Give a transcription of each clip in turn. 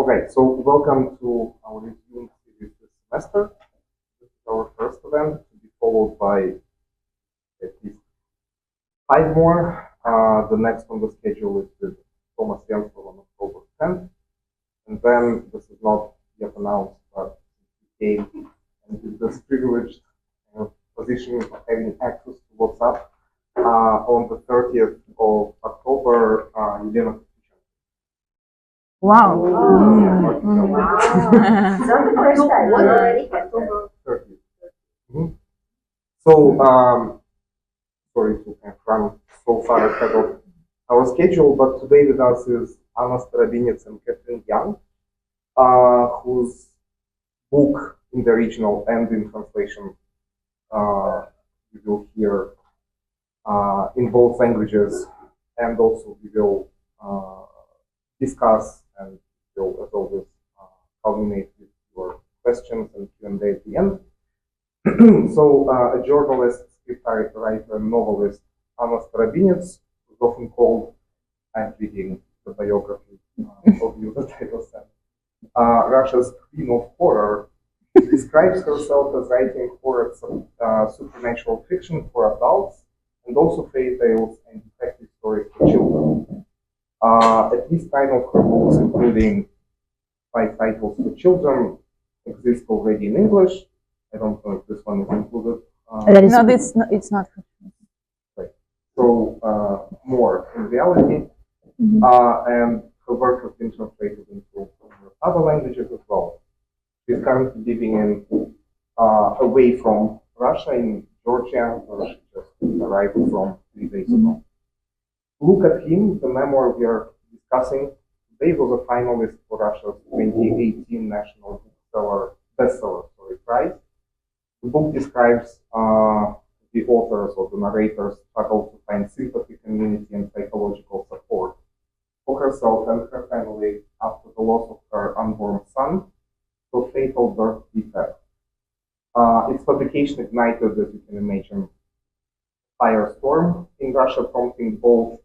Okay, so welcome to our resume series this semester. This is our first event, to be followed by at least 5 more. The next on the schedule is with Thomas Jensel on October 10th. And then, this is not yet announced, but he came and with this privileged position of having access to WhatsApp on the 30th of October, Elena. Wow. So, sorry to run so far ahead of our schedule, but today with us is Anna Starobinets and Katherine E, whose book in the original and in translation we will hear in both languages, and also we will discuss and will, as always, culminate with your questions and Q&A at the end. So, a journalist, scriptwriter, and novelist, Anna Starobinets, is often called, I'm reading the biography of you that I was sent, Russia's queen of horror. She describes herself as writing horror, supernatural fiction for adults, and also fairy tales and detective stories for children. At least 9 of her books, including 5 titles for children, exist already in English. I don't know if this one is included. It's not. Right. So, more in reality. And her work has been translated into other languages as well. She's currently living in away from Russia in Georgia, where she just arrived from 3 days ago. Look at Him, the memoir we are discussing today, was a finalist for Russia's 2018 National Bestseller Prize. The book describes the authors or the narrator's struggle to find sympathy, community, and psychological support for herself and her family after the loss of her unborn son to fatal birth defect. Its publication ignited, as you can imagine, firestorm in Russia, prompting both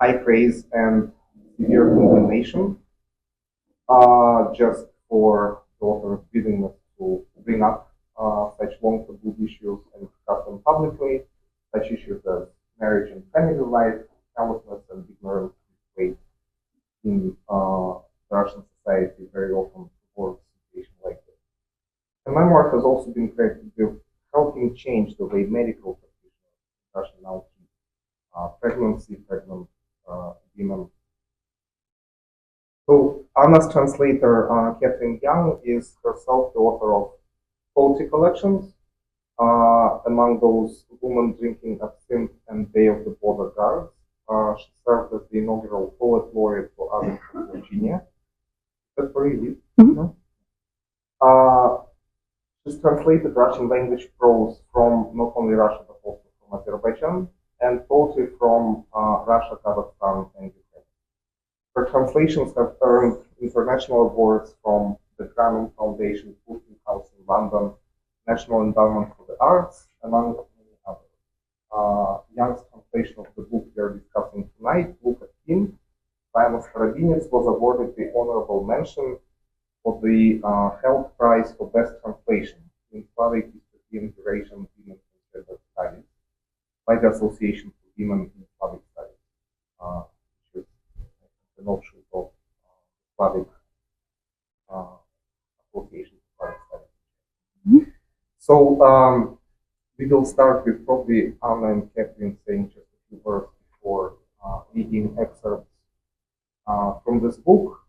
high praise and severe condemnation, just for the author's willingness to bring up such long-taboo issues and discuss them publicly, such issues as marriage and family life, callousness and ignorance displayed in Russian society very often towards a situation like this. The memoir has also been credited with helping change the way medical practitioners in Russia now treat pregnancy, pregnant women. So Anna's translator, Katherine E, is herself the author of poetry collections. Among those, Woman Drinking Absinthe and Day of the Border Guards. She served as the inaugural poet laureate for Arlington, Virginia. That's very elite. She's translated Russian language prose from not only Russia but also from Azerbaijan, and poetry from Russia, Kazakhstan, and Ukraine. Her translations have earned international awards from the Grameen Foundation, Pushkin House in London, National Endowment for the Arts, among many others. Young's translation of the book we are discussing tonight, Look at Him, by Anna Starobinets, was awarded the honorable mention for the Health Prize for Best Translation in Slavic History and Eurasian Women and Gender Studies by the Association for Women in Slavic Studies, which is an offshoot of Slavic Association for Slavic Studies. So, we will start with probably Anna and Katherine saying just a few words before reading excerpts from this book,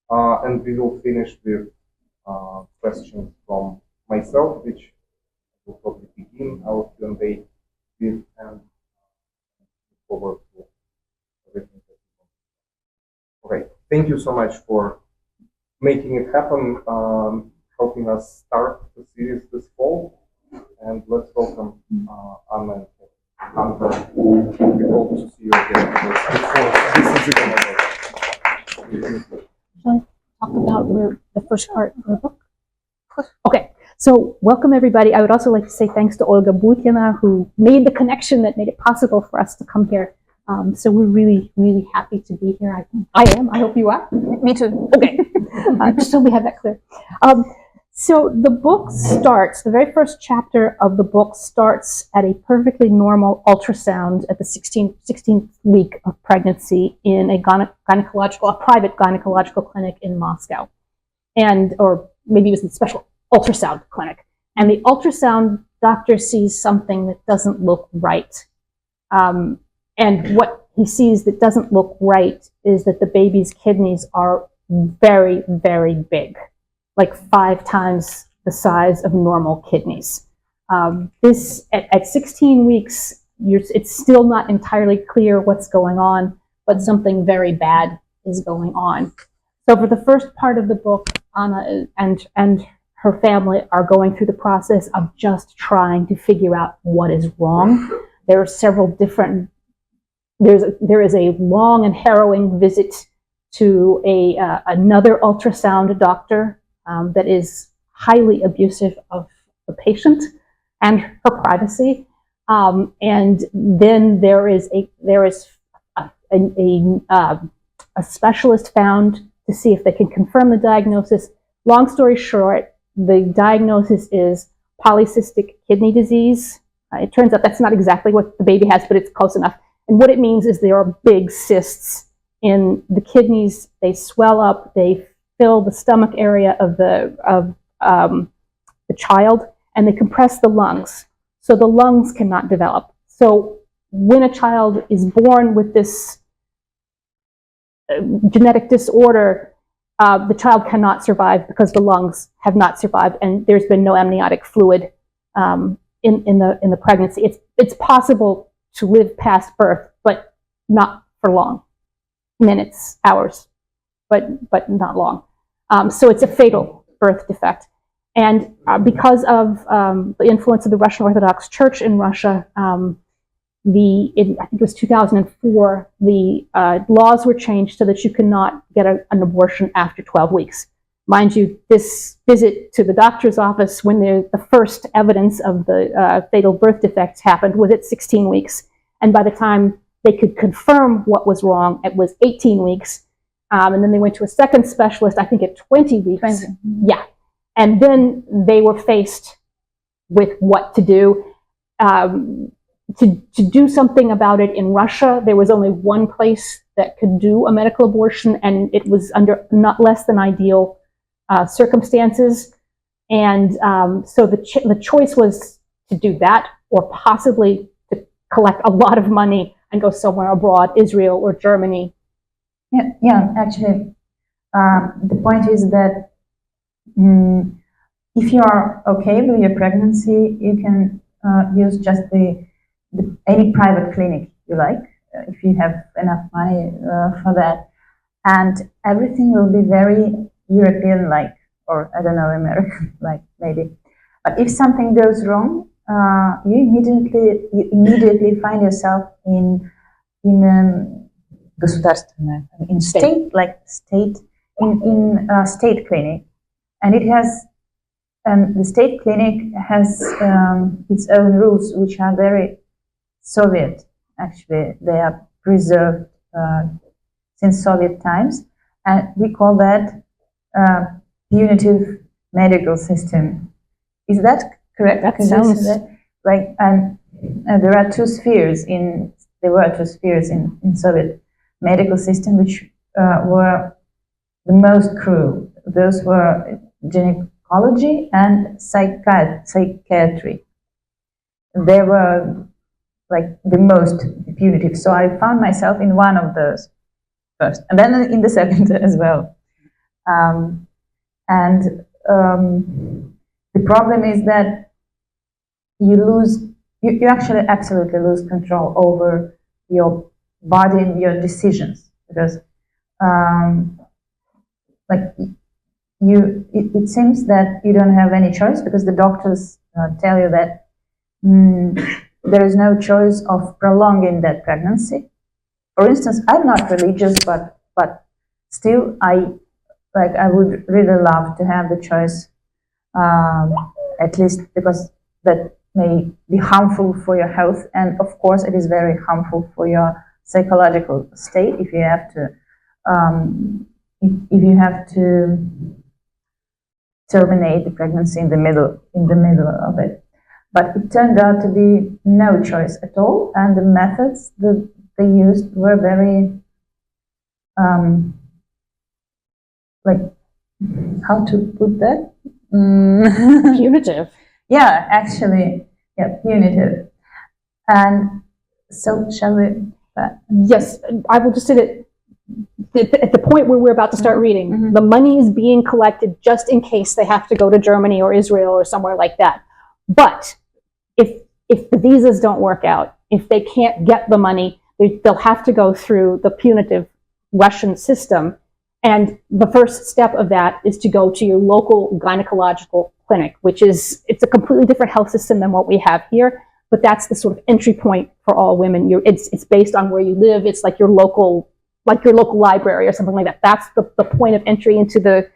and we will finish with questions from myself, which will probably begin our Q&A with, and look forward to everything that you want. Okay, thank you so much for making it happen, helping us start the series this fall, and let's welcome Anna and Katherine. We hope to see you again before this is even over. Shall I talk about the first part of the book? Okay, so welcome everybody. I would also like to say thanks to Olga Butina, who made the connection that made it possible for us to come here So we're really, really happy to be here. I am. I hope you are. Me too. Okay. Just so we have that clear. So the book starts, the very first chapter of the book starts at a perfectly normal ultrasound at the 16th week of pregnancy in a private gynecological clinic in Moscow. Or maybe it was a special ultrasound clinic. And the ultrasound doctor sees something that doesn't look right. And what he sees that doesn't look right is that the baby's kidneys are very, very big, like 5 times the size of normal kidneys. This at 16 weeks, it's still not entirely clear what's going on, but something very bad is going on. So for the first part of the book, Anna and her family are going through the process of just trying to figure out what is wrong. There are several different. There is a long and harrowing visit to another ultrasound doctor that is highly abusive of the patient and her privacy. And then there is a specialist found to see if they can confirm the diagnosis. Long story short, the diagnosis is polycystic kidney disease. It turns out that's not exactly what the baby has, but it's close enough. And what it means is there are big cysts in the kidneys. They swell up, they fill the stomach area of the child, and they compress the lungs. So the lungs cannot develop. So when a child is born with this genetic disorder, the child cannot survive because the lungs have not survived, and there's been no amniotic fluid in the pregnancy. It's possible to live past birth, but not for long, minutes, hours, but not long. So it's a fatal birth defect. And because of the influence of the Russian Orthodox Church in Russia, I think it was 2004, the laws were changed so that you cannot get an abortion after 12 weeks. Mind you, this visit to the doctor's office when the first evidence of the fatal birth defects happened was at 16 weeks. And by the time they could confirm what was wrong, it was 18 weeks. And then they went to a second specialist, I think at 20 weeks. 20. Yeah. And then they were faced with what to do. To do something about it in Russia, there was only one place that could do a medical abortion, and it was under not less than ideal circumstances. And so the choice was to do that, or possibly to collect a lot of money and go somewhere abroad, Israel or Germany. Yeah. Actually, the point is that if you are okay with your pregnancy, you can use just any private clinic you like, if you have enough money for that, and everything will be very European-like, or I don't know, American-like maybe. But if something goes wrong, you immediately find yourself in государственное, in state clinic, and it has. The state clinic has its own rules, which are very Soviet. Actually, they are preserved since Soviet times, and we call that punitive medical system. Is that correct? That sounds like. And there were two spheres in Soviet medical system, which were the most cruel. Those were gynecology and psychiatry. They were like the most punitive. So I found myself in one of those first, and then in the second as well. The problem is that you actually absolutely lose control over your body and your decisions, because it seems that you don't have any choice, because the doctors tell you that there is no choice of prolonging that pregnancy. For instance, I'm not religious, but still I would really love to have the choice, at least because that may be harmful for your health, and of course it is very harmful for your psychological state if you have to terminate the pregnancy in the middle of it. But it turned out to be no choice at all, and the methods that they used were very like, how to put that? Punitive. Yeah, actually, yeah, punitive. And so, shall we? Yes, I will just say that at the point where we're about to start reading, the money is being collected just in case they have to go to Germany or Israel or somewhere like that. But if the visas don't work out, if they can't get the money, they'll have to go through the punitive Russian system. And the first step of that is to go to your local gynecological clinic, it's a completely different health system than what we have here. But that's the sort of entry point for all women. It's based on where you live. It's like your local library or something like that. That's the point of entry into the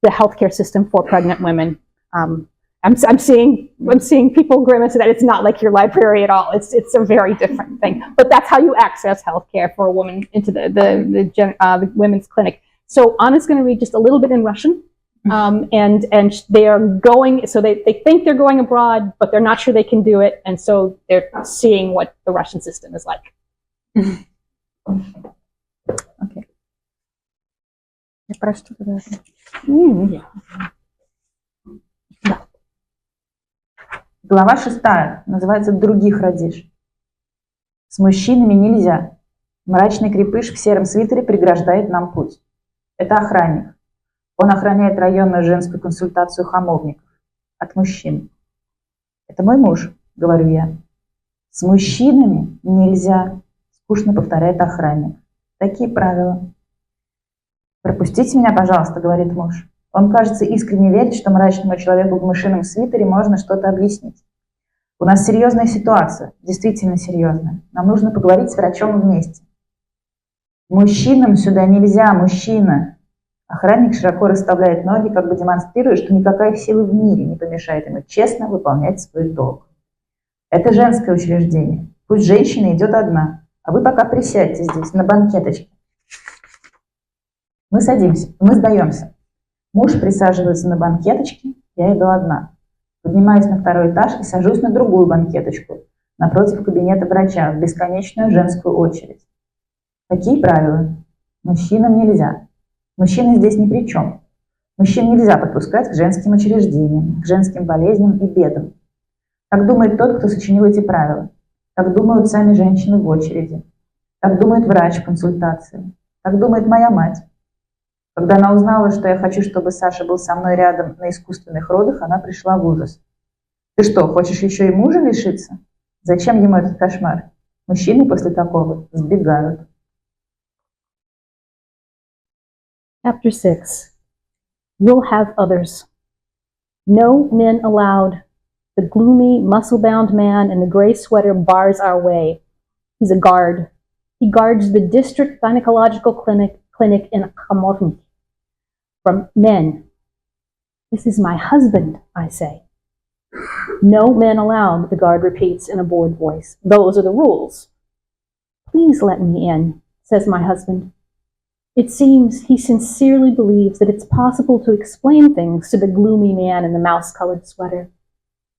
healthcare system for pregnant women. I'm seeing people grimace at that. It's not like your library at all. It's a very different thing. But that's how you access healthcare for a woman into the women's clinic. So Anna's going to read just a little bit in Russian. And they are going, so they think they're going abroad, but they're not sure they can do it. And so they're seeing what the Russian system is like. Okay. Глава 6 называется «Других родишь». С мужчинами нельзя. Мрачный крепыш в сером свитере преграждает нам путь. Это охранник. Он охраняет районную женскую консультацию хамовников от мужчин. Это мой муж, говорю я. С мужчинами нельзя, скучно повторяет охранник. Такие правила. Пропустите меня, пожалуйста, говорит муж. Он, кажется, искренне верит, что мрачному человеку в мышином свитере можно что-то объяснить. У нас серьезная ситуация, действительно серьезная. Нам нужно поговорить с врачом вместе. Мужчинам сюда нельзя, мужчина. Охранник широко расставляет ноги, как бы демонстрируя, что никакая сила в мире не помешает ему честно выполнять свой долг. Это женское учреждение. Пусть женщина идет одна, а вы пока присядьте здесь, на банкеточке. Мы сдаемся. Муж присаживается на банкеточке, я иду одна. Поднимаюсь на второй этаж и сажусь на другую банкеточку, напротив кабинета врача, в бесконечную женскую очередь. Какие правила? Мужчинам нельзя. Мужчины здесь ни при чем. Мужчин нельзя подпускать к женским учреждениям, к женским болезням и бедам. Так думает тот, кто сочинил эти правила. Так думают сами женщины в очереди. Так думает врач в консультации. Так думает моя мать. Когда она узнала, что я хочу, чтобы Саша был со мной рядом на искусственных родах, она пришла в ужас. Ты что, хочешь еще и мужа лишиться? Зачем ему этот кошмар? Мужчины после такого сбегают. Chapter 6. You'll have others. No men allowed. The gloomy, muscle-bound man in the gray sweater bars our way. He's a guard. He guards the district gynecological clinic in Khamovnik. From men. This is my husband, I say. No men allowed, the guard repeats in a bored voice. Those are the rules. Please let me in, says my husband. It seems he sincerely believes that it's possible to explain things to the gloomy man in the mouse-colored sweater.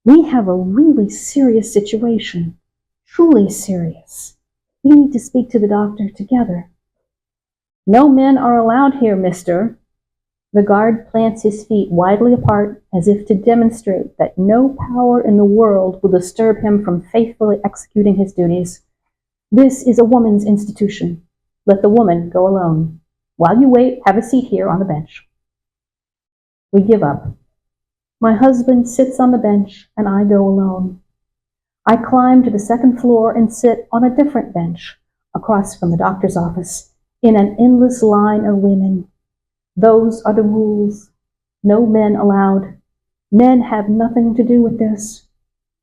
We have a really serious situation, truly serious. We need to speak to the doctor together. No men are allowed here, mister. The guard plants his feet widely apart as if to demonstrate that no power in the world will disturb him from faithfully executing his duties. This is a woman's institution. Let the woman go alone. While you wait, have a seat here on the bench. We give up. My husband sits on the bench and I go alone. I climb to the second floor and sit on a different bench across from the doctor's office in an endless line of women. Those are the rules. No men allowed. Men have nothing to do with this.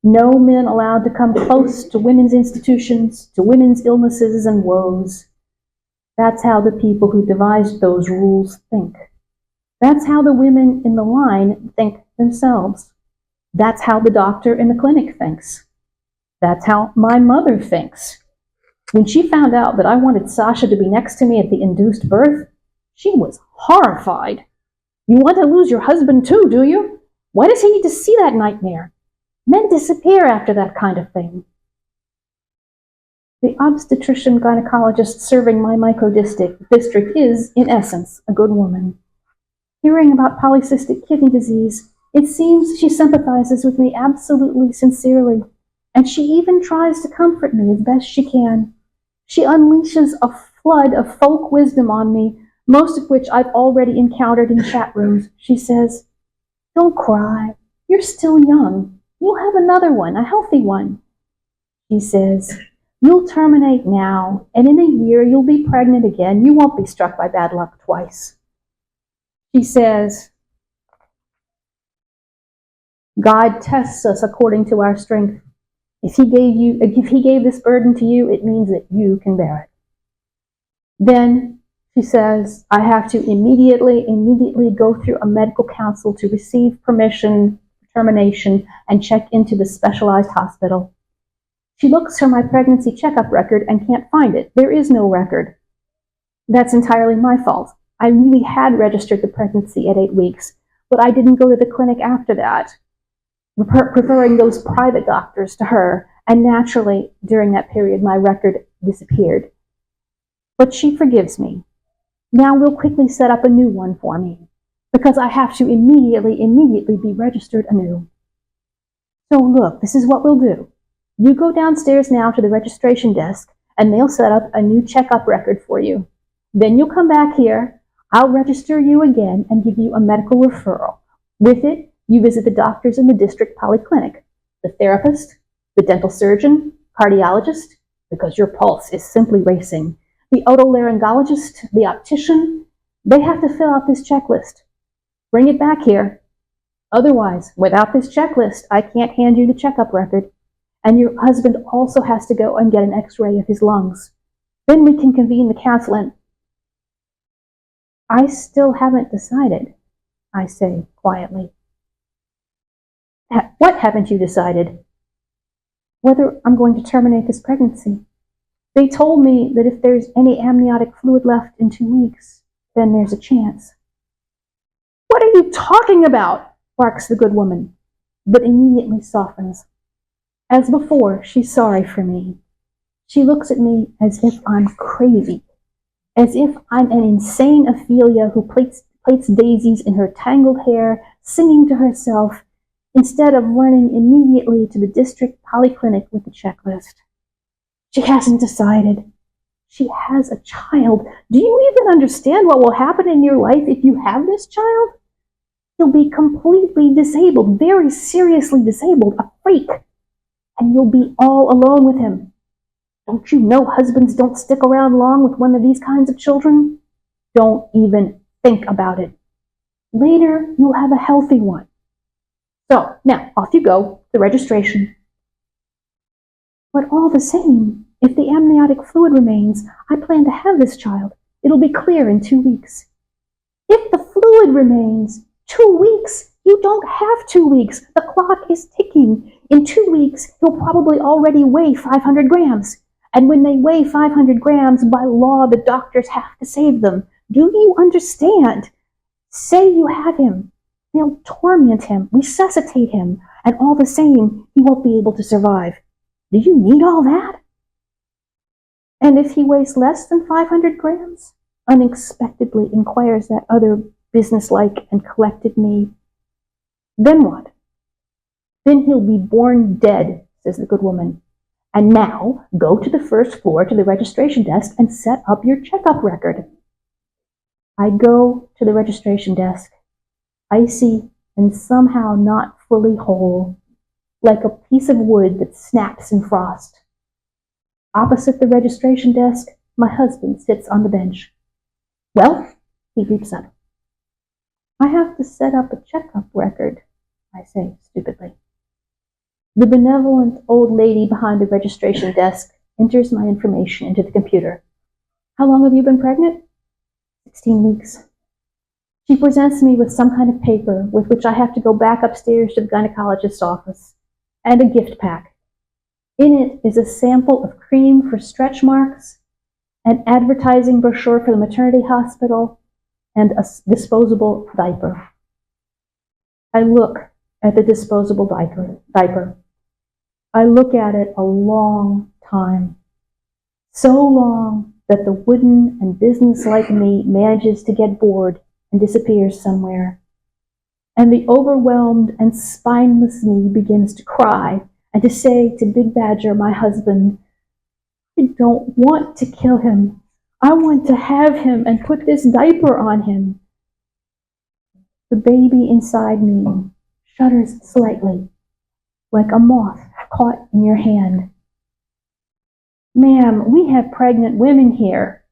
No men allowed to come close to women's institutions, to women's illnesses and woes. That's how the people who devised those rules think. That's how the women in the line think themselves. That's how the doctor in the clinic thinks. That's how my mother thinks. When she found out that I wanted Sasha to be next to me at the induced birth, she was horrified. You want to lose your husband too, do you? Why does he need to see that nightmare? Men disappear after that kind of thing. The obstetrician gynecologist serving my microdistrict is, in essence, a good woman. Hearing about polycystic kidney disease, it seems she sympathizes with me absolutely sincerely, and she even tries to comfort me as best she can. She unleashes a flood of folk wisdom on me, most of which I've already encountered in chat rooms. She says, "Don't cry. You're still young. You'll have another one, a healthy one." She says, "You'll terminate now, and in a year you'll be pregnant again. You won't be struck by bad luck twice." She says, "God tests us according to our strength. If he gave this burden to you, it means that you can bear it." Then she says, I have to immediately go through a medical council to receive permission, termination, and check into the specialized hospital. She looks for my pregnancy checkup record and can't find it. There is no record. That's entirely my fault. I really had registered the pregnancy at 8 weeks, but I didn't go to the clinic after that, preferring those private doctors to her, and naturally, during that period, my record disappeared. But she forgives me. Now we'll quickly set up a new one for me, because I have to immediately be registered anew. So look, this is what we'll do. You go downstairs now to the registration desk, and they'll set up a new checkup record for you. Then you'll come back here, I'll register you again and give you a medical referral. With it, you visit the doctors in the district polyclinic, the therapist, the dental surgeon, cardiologist, because your pulse is simply racing, the otolaryngologist, the optician. They have to fill out this checklist. Bring it back here. Otherwise, without this checklist, I can't hand you the checkup record. And your husband also has to go and get an x-ray of his lungs. Then we can convene the council and... I still haven't decided, I say quietly. What haven't you decided? Whether I'm going to terminate this pregnancy. They told me that if there's any amniotic fluid left in 2 weeks, then there's a chance. What are you talking about? Barks the good woman, but immediately softens. As before, she's sorry for me. She looks at me as if I'm crazy, as if I'm an insane Ophelia who plaits daisies in her tangled hair, singing to herself, instead of running immediately to the district polyclinic with the checklist. She hasn't decided. She has a child. Do you even understand what will happen in your life if you have this child? You'll be completely disabled, very seriously disabled, a freak. And you'll be all alone with him. Don't you know husbands don't stick around long with one of these kinds of children? Don't even think about it. Later, you'll have a healthy one. So, now, off you go, the registration. But all the same, if the amniotic fluid remains, I plan to have this child. It'll be clear in 2 weeks. If the fluid remains, 2 weeks? You don't have 2 weeks. The clock is ticking. In 2 weeks, he'll probably already weigh 500 grams. And when they weigh 500 grams, by law, the doctors have to save them. Do you understand? Say you have him. They'll torment him, resuscitate him, and all the same, he won't be able to survive. Do you need all that? And if he weighs less than 500 grams? Unexpectedly inquires that other businesslike and collected maid. Then what? Then he'll be born dead, says the good woman. And now, go to the first floor to the registration desk and set up your checkup record. I go to the registration desk, icy and somehow not fully whole, like a piece of wood that snaps in frost. Opposite the registration desk, my husband sits on the bench. Well, he leaps up. I have to set up a checkup record, I say stupidly. The benevolent old lady behind the registration desk enters my information into the computer. How long have you been pregnant? 16 weeks. She presents me with some kind of paper with which I have to go back upstairs to the gynecologist's office, and a gift pack. In it is a sample of cream for stretch marks, an advertising brochure for the maternity hospital, and a disposable diaper. I look at the disposable diaper. I look at it a long time. So long that the wooden and businesslike me manages to get bored and disappears somewhere. And the overwhelmed and spineless me begins to cry and to say to Big Badger, my husband, I don't want to kill him. I want to have him and put this diaper on him. The baby inside me shudders slightly, like a moth caught in your hand. Ma'am, we have pregnant women here,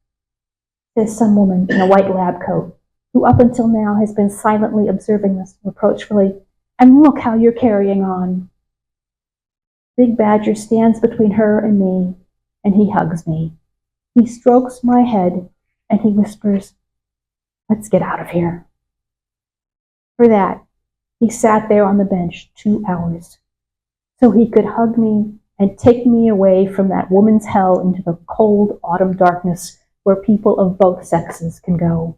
says some woman in a white lab coat, who up until now has been silently observing us reproachfully, and look how you're carrying on. Big Badger stands between her and me, and he hugs me. He strokes my head, and he whispers, let's get out of here. For that, he sat there on the bench 2 hours, so he could hug me and take me away from that woman's hell into the cold autumn darkness where people of both sexes can go.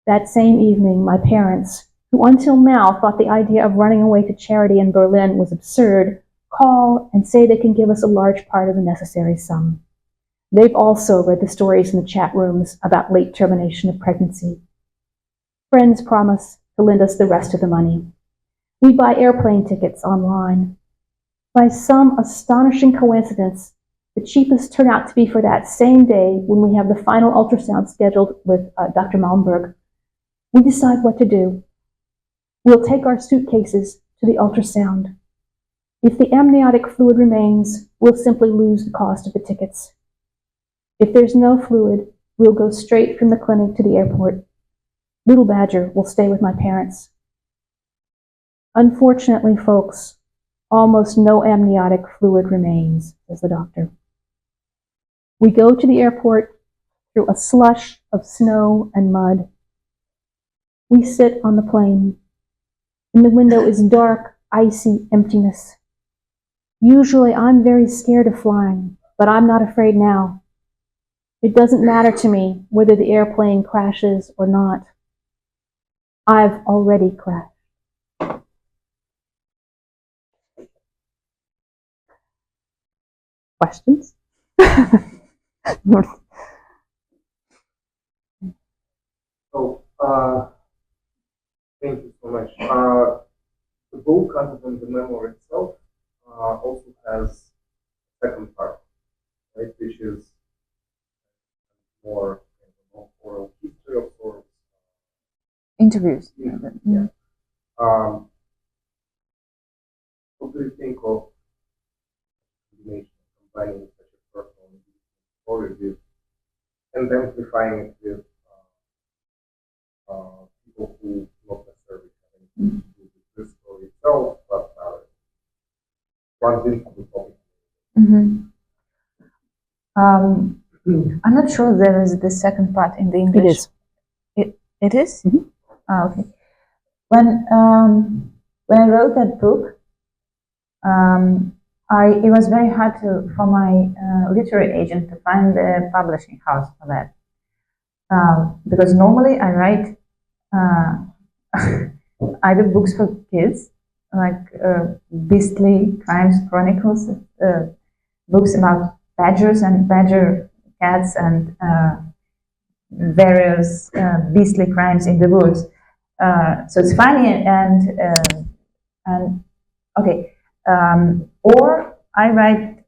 That same evening, my parents, who until now thought the idea of running away to charity in Berlin was absurd, call and say they can give us a large part of the necessary sum. They've also read the stories in the chat rooms about late termination of pregnancy. Friends promise to lend us the rest of the money. We buy airplane tickets online. By some astonishing coincidence, the cheapest turn out to be for that same day when we have the final ultrasound scheduled with Dr. Malmberg. We decide what to do. We'll take our suitcases to the ultrasound. If the amniotic fluid remains, we'll simply lose the cost of the tickets. If there's no fluid, we'll go straight from the clinic to the airport. Little Badger will stay with my parents. Unfortunately, folks, almost no amniotic fluid remains, says the doctor. We go to the airport through a slush of snow and mud. We sit on the plane. In the window is dark, icy emptiness. Usually I'm very scared of flying, but I'm not afraid now. It doesn't matter to me whether the airplane crashes or not. I've already crashed. Questions? So, thank you so much. The book, other than the memoir itself, also has a second part, right, which is more oral history of sorts. Interviews. Yeah. What do you think of combination, combining such a personal story with and amplifying it with people who not necessarily have anything to do with this story itself, but runs into the topic? I'm not sure there is the second part in the English. It is. It is? Mm-hmm. Okay. When I wrote that book, it was very hard for my literary agent to find a publishing house for that. Because normally I write either books for kids, like Beastly Crimes Chronicles, books about badgers and badger cats and various beastly crimes in the woods. So it's funny and okay. Or I write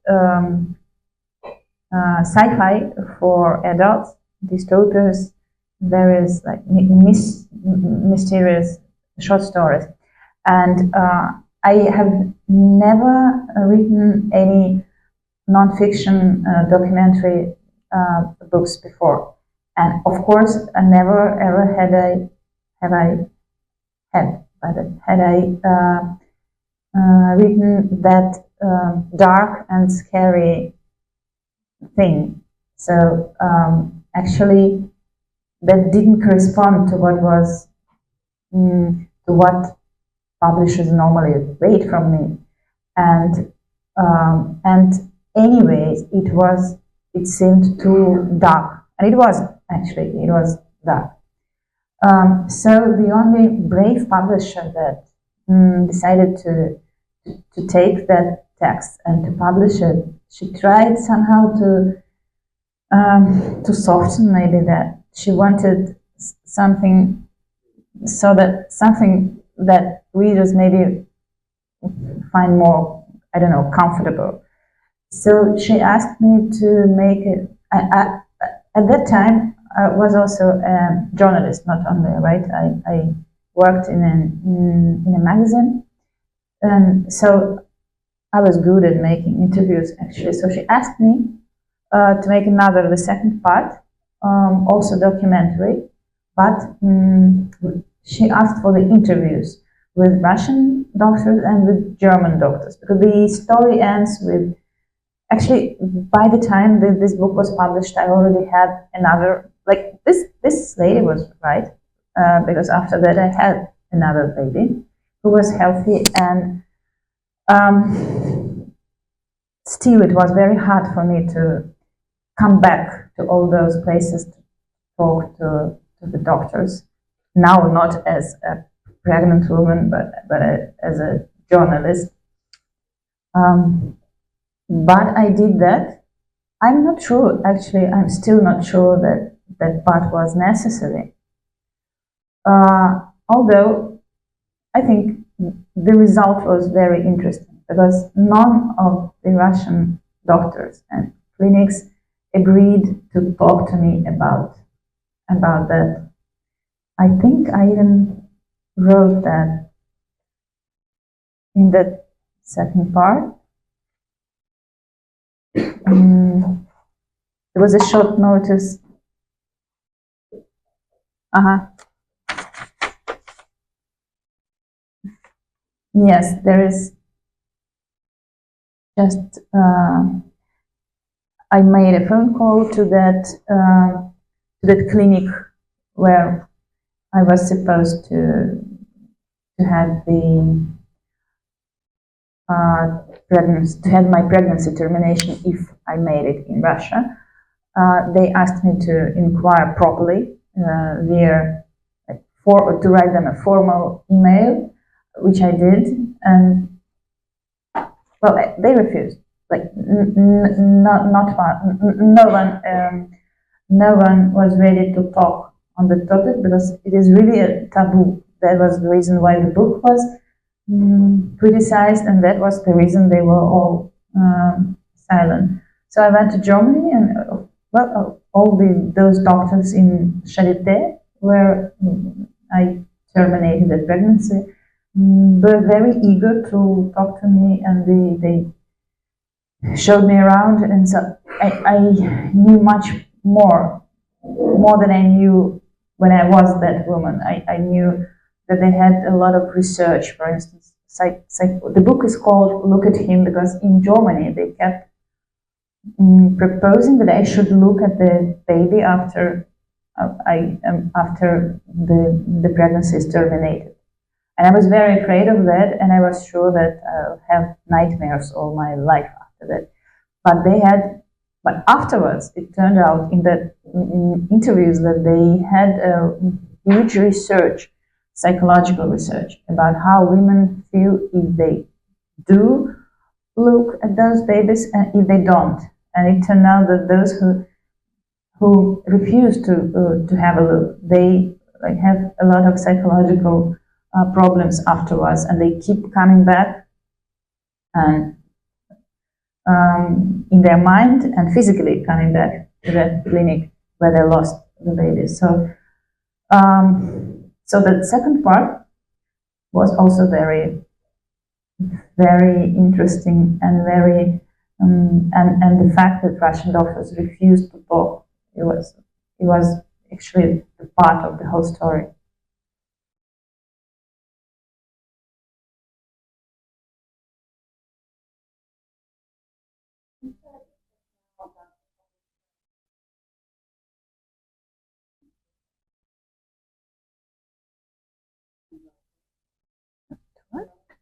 sci-fi for adults, dystopias, various like mysterious short stories, and I have never written any non-fiction documentary books before, and of course I never ever had I written that dark and scary thing. So actually that didn't correspond to what was to what publishers normally wait from me, and And anyways, it seemed too dark, and it was dark. So the only brave publisher that decided to take that text and to publish it, she tried somehow to soften maybe that. She wanted something that readers maybe find more, I don't know, comfortable. So she asked me to make it. At that time, I was also a journalist, not only a writer. I worked in a magazine, and so I was good at making interviews, actually. So she asked me to make the second part, also documentary, but she asked for the interviews with Russian doctors and with German doctors, because the story ends with, actually, by the time that this book was published, I already had another, like, this lady was right, because after that I had another baby who was healthy, and still it was very hard for me to come back to all those places to talk to the doctors. Now, not as a pregnant woman, but as a journalist. But I did that. I'm not sure, actually, I'm still not sure that that part was necessary. Although I think the result was very interesting, because none of the Russian doctors and clinics agreed to talk to me about that. I think I even wrote that in that second part. There was a short notice. Yes, there is just. I made a phone call to that clinic where I was supposed to have the pregnancy, to have my pregnancy termination if I made it in Russia. They asked me to inquire properly to write them a formal email, which I did, and well, they refused. Like no one was ready to talk on the topic, because it is really a taboo. That was the reason why the book was criticized, and that was the reason they were all silent. So I went to Germany, and all those doctors in Charité, where I terminated the pregnancy, were very eager to talk to me, and they showed me around, and so I knew much more than I knew when I was that woman. I knew that they had a lot of research. For instance, the book is called "Look at Him" because in Germany they kept proposing that I should look at the baby after the pregnancy is terminated. And I was very afraid of that, and I was sure that I'll have nightmares all my life after that. But afterwards, it turned out in interviews that they had a huge research, psychological research, about how women feel if they do look at those babies and if they don't. And it turned out that those who refuse to have a look, they have a lot of psychological problems afterwards, and they keep coming back, and in their mind and physically coming back to that clinic where they lost the baby. So the second part was also very, very interesting, and very and the fact that Russian doctors refused to talk, it was actually the part of the whole story.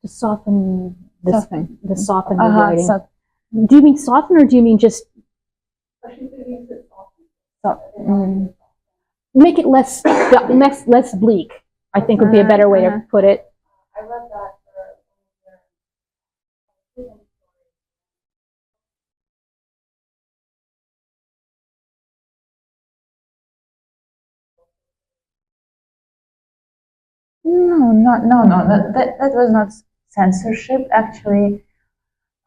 To soften the soften of writing. So, Do you mean soften, or do you mean just make it less bleak? I think would be a better way to put it. I read that No. That was not censorship, actually.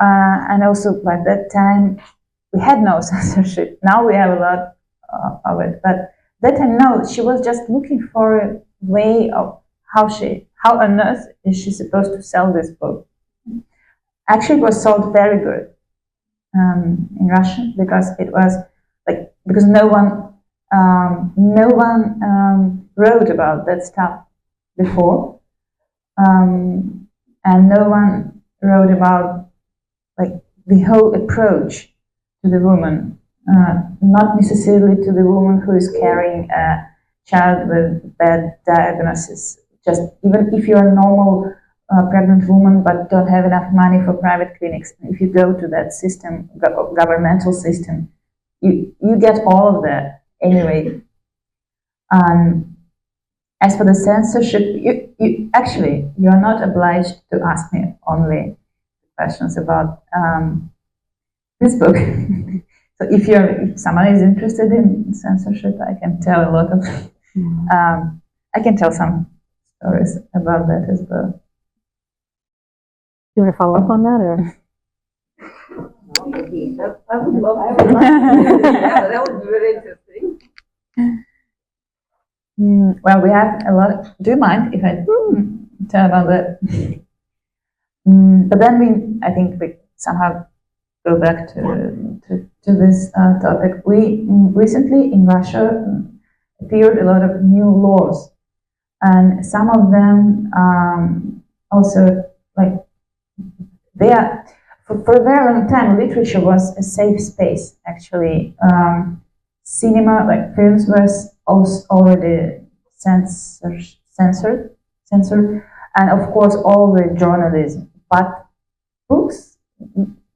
And also, by that time, we had no censorship. Now we have a lot of it. But that time, no, she was just looking for a way of how on earth is she supposed to sell this book. Actually, it was sold very good in Russia, because it was because no one wrote about that stuff before, and no one wrote about the whole approach to the woman, not necessarily to the woman who is carrying a child with bad diagnosis. Just even if you're a normal pregnant woman but don't have enough money for private clinics, if you go to that system, governmental system, you get all of that anyway. As for the censorship, you are not obliged to ask me only questions about this book. So if someone is interested in censorship, I can tell a lot of. I can tell some stories about that as well. You want to follow up on that, or? I would love yeah, that would be very interesting. Well, we have a lot. Do you mind if I tell about that? But then I think we somehow go back to this topic. We recently in Russia appeared a lot of new laws, and some of them also they are for a very long time. Literature was a safe space. Actually, cinema, films, was already censored, and of course all the journalism. But books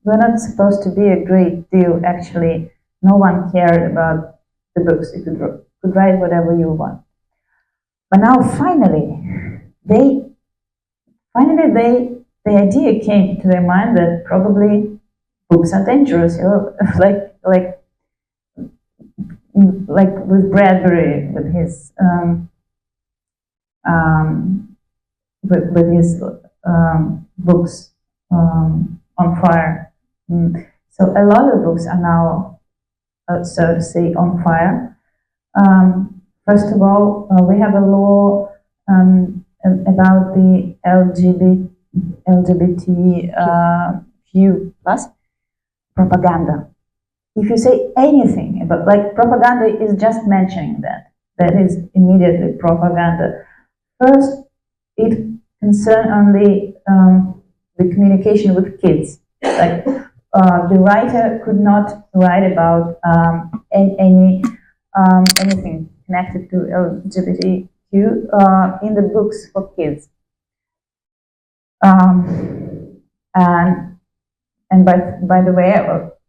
were not supposed to be a great deal. Actually, no one cared about the books. You could write whatever you want. But now finally, the idea came to their mind that probably books are dangerous. Like with Bradbury, with his books on fire. So a lot of books are now, so to say, on fire. First of all, we have a law about the LGBTQ plus propaganda. If you say anything about, propaganda is just mentioning that is immediately propaganda. First, it concerns only the communication with kids. The writer could not write about anything connected to LGBTQ in the books for kids. And by the way,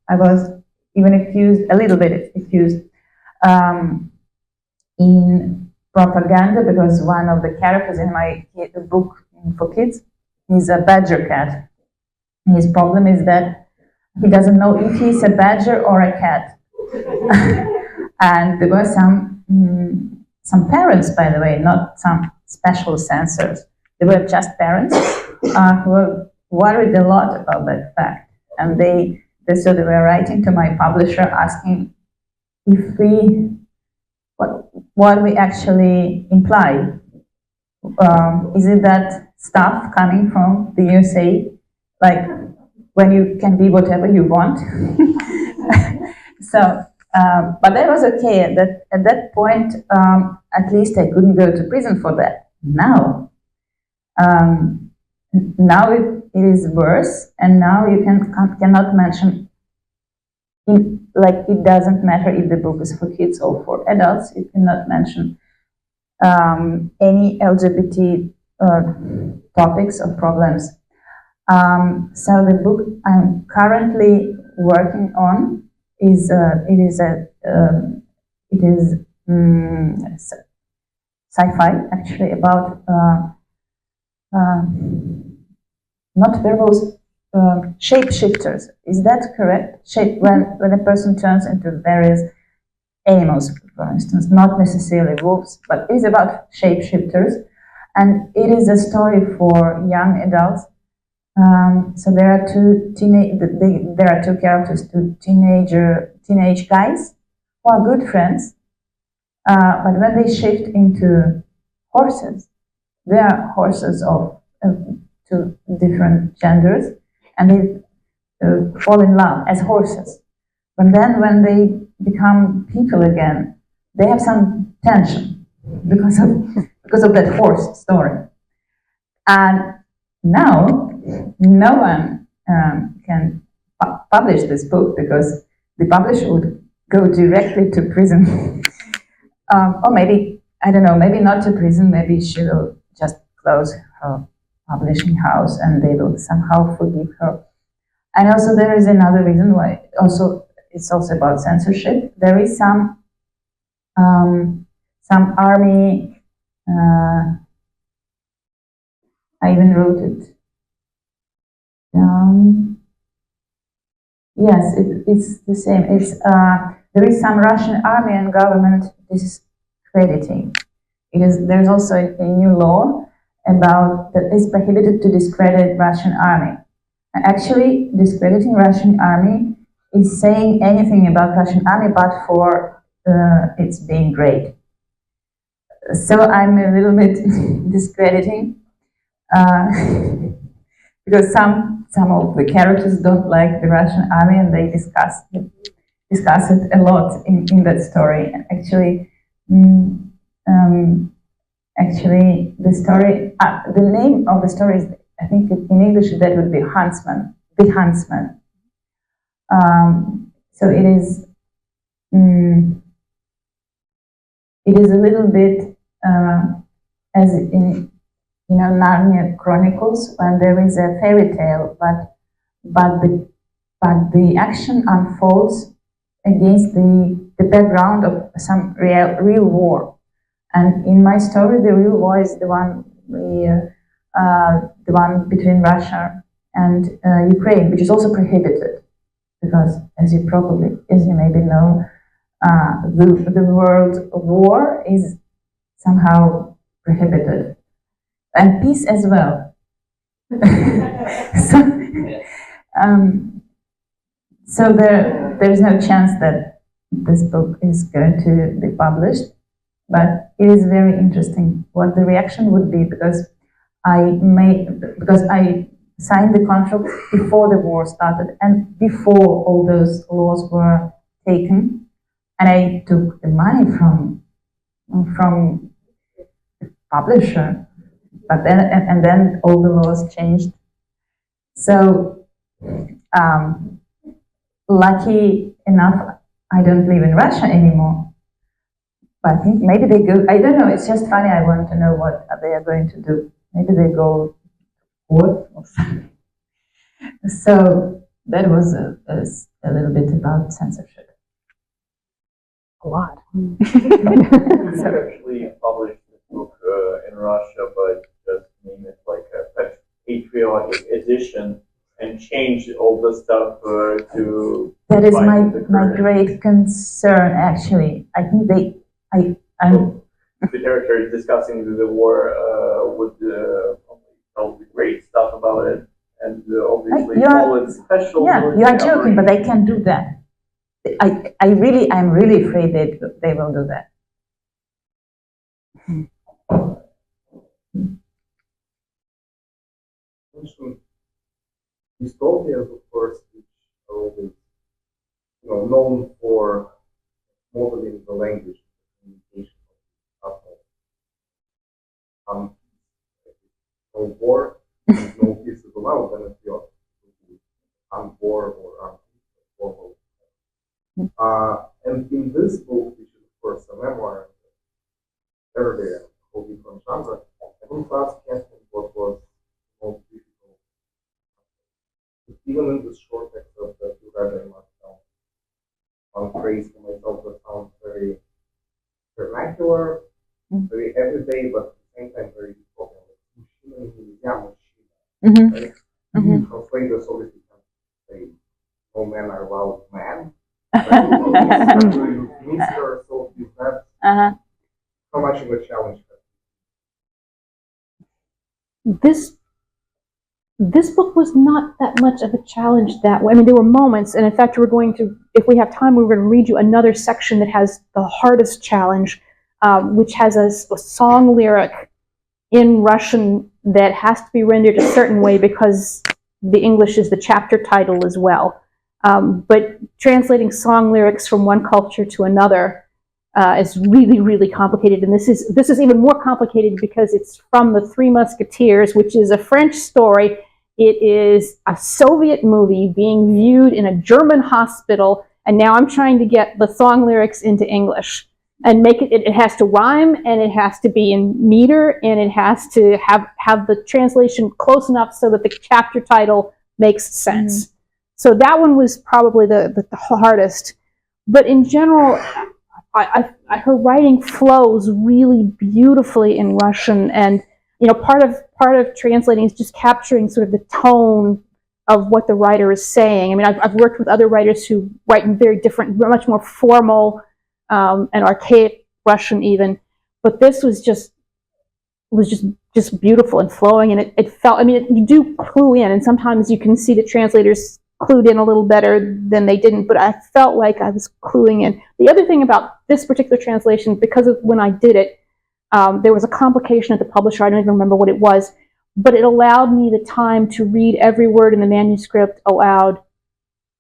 I was even a little bit accused in propaganda, because one of the characters in my book for kids is a badger cat. His problem is that he doesn't know if he's a badger or a cat. And there were some parents, by the way, not some special censors. They were just parents who were worried a lot about that fact. And they were writing to my publisher asking if what we actually imply. Is it that stuff coming from the USA, when you can be whatever you want? So, but that was okay. At that point, at least I couldn't go to prison for that. Now it is worse, and now you cannot mention. It doesn't matter if the book is for kids or for adults. You cannot mention any LGBT topics or problems. So the book I'm currently working on is sci-fi, actually, about not werewolves, shapeshifters. Is that correct? When a person turns into various animals, for instance, not necessarily wolves, but it is about shapeshifters, and it is a story for young adults. So there are there are two characters, two teenage guys who are good friends, but when they shift into horses, they are horses of two different genders, and they fall in love as horses. But then when they become people again, they have some tension because of that horse story. And now no one can publish this book because the publisher would go directly to prison. Or maybe, I don't know, maybe not to prison, maybe she will just close her publishing house and they will somehow forgive her. And also there is another reason why, it's also about censorship. There is some army, I even wrote it down. Yes, it's the same. There is some Russian army and government discrediting. There's also a new law about that it's prohibited to discredit Russian army. Actually, discrediting Russian army is saying anything about Russian army but for its being great. So I'm a little bit discrediting because some of the characters don't like the Russian army and they discuss it a lot in that story. And actually, the story, the name of the story is, I think in English that would be Huntsman, the Huntsman. So it is a little bit as in Narnia Chronicles, when there is a fairy tale, but the action unfolds against the background of some real war. And in my story, the real war is the one between Russia and Ukraine, which is also prohibited, because as you maybe know, the world war is somehow prohibited, and peace as well. So there's no chance that this book is going to be published. But it is very interesting what the reaction would be, because I signed the contract before the war started and before all those laws were taken, and I took the money from the publisher, but then all the laws changed. So lucky enough, I don't live in Russia anymore. But I think maybe they go, I don't know, it's just funny, I want to know what they are going to do. Maybe they go court or something. So that was a little bit about censorship. A lot. You actually published this book in Russia, but just name it like a patriotic edition and changed all the stuff to... That is my great concern, actually. I think the characters discussing the war would tell the great stuff about it, and obviously all its special. Yeah, you are joking, but they can't do that. I'm really afraid they will do that. Dystopias, of course, which are always known for modeling the language communication of people. No war, no peace is allowed, then it's your war or formal. And in this book, which is of course a memoir, every whole different genre, I want to ask Katherine what was the most difficult Mm-hmm. Right? Mm-hmm. Translators obviously can say, all men are wild men. Mr. So is that Uh-huh. how much of a challenge? This book was not that much of a challenge that way. I mean, there were moments, and in fact, we're going to, if we have time, we're going to read you another section that has the hardest challenge, which has a song lyric in Russian that has to be rendered a certain way because the English is the chapter title as well. But translating song lyrics from one culture to another is really, really complicated. And this is even more complicated because it's from The Three Musketeers, which is a French story. It is a Soviet movie being viewed in a German hospital, and now I'm trying to get the song lyrics into English and make it has to rhyme, and it has to be in meter, and it has to have the translation close enough so that the chapter title makes sense. Mm-hmm. So that one was probably the hardest. But in general, her writing flows really beautifully in Russian, and part of translating is just capturing sort of the tone of what the writer is saying. I mean, I've worked with other writers who write in very different, much more formal and archaic Russian even, but this was just beautiful and flowing, and it felt. I mean, you do clue in, and sometimes you can see the translators clued in a little better than they didn't, but I felt like I was cluing in. The other thing about this particular translation, because of when I did it, there was a complication at the publisher. I don't even remember what it was, but it allowed me the time to read every word in the manuscript aloud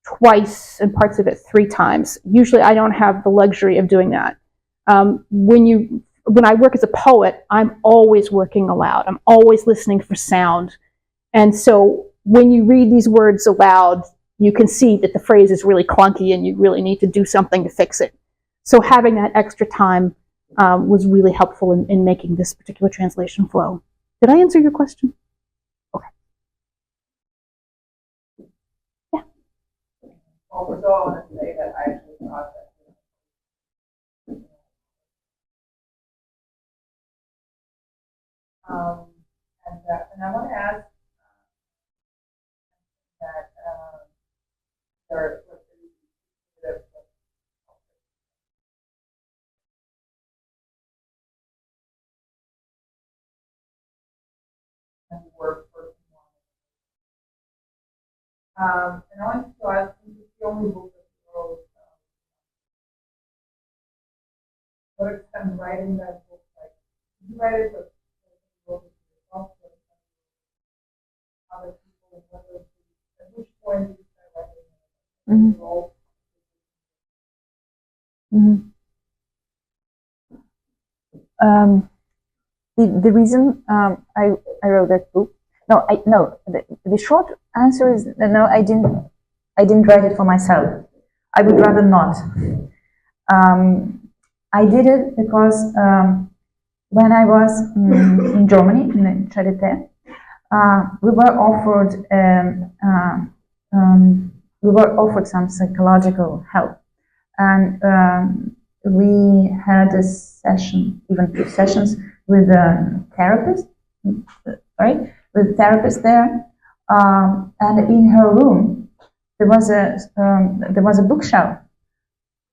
twice and parts of it 3 times. Usually I don't have the luxury of doing that. When I work as a poet, I'm always working aloud. I'm always listening for sound. And so when you read these words aloud, you can see that the phrase is really clunky and you really need to do something to fix it. So having that extra time was really helpful in making this particular translation flow. Did I answer your question? Okay. Yeah. Also, I want to say that I actually thought that. And I want to ask that there work for and I wanted to ask, this is the only book that you wrote. What extent writing that book like? Did you write it, but you wrote it yourself? Other people, at which point did you start writing? Mm-hmm. The reason I wrote that book. The short answer is no. I didn't write it for myself. I would rather not. I did it because when I was in Germany in Charité, we were offered some psychological help, and we had a session, even 2 sessions, with a therapist, right? With a therapist there, and in her room there was a bookshelf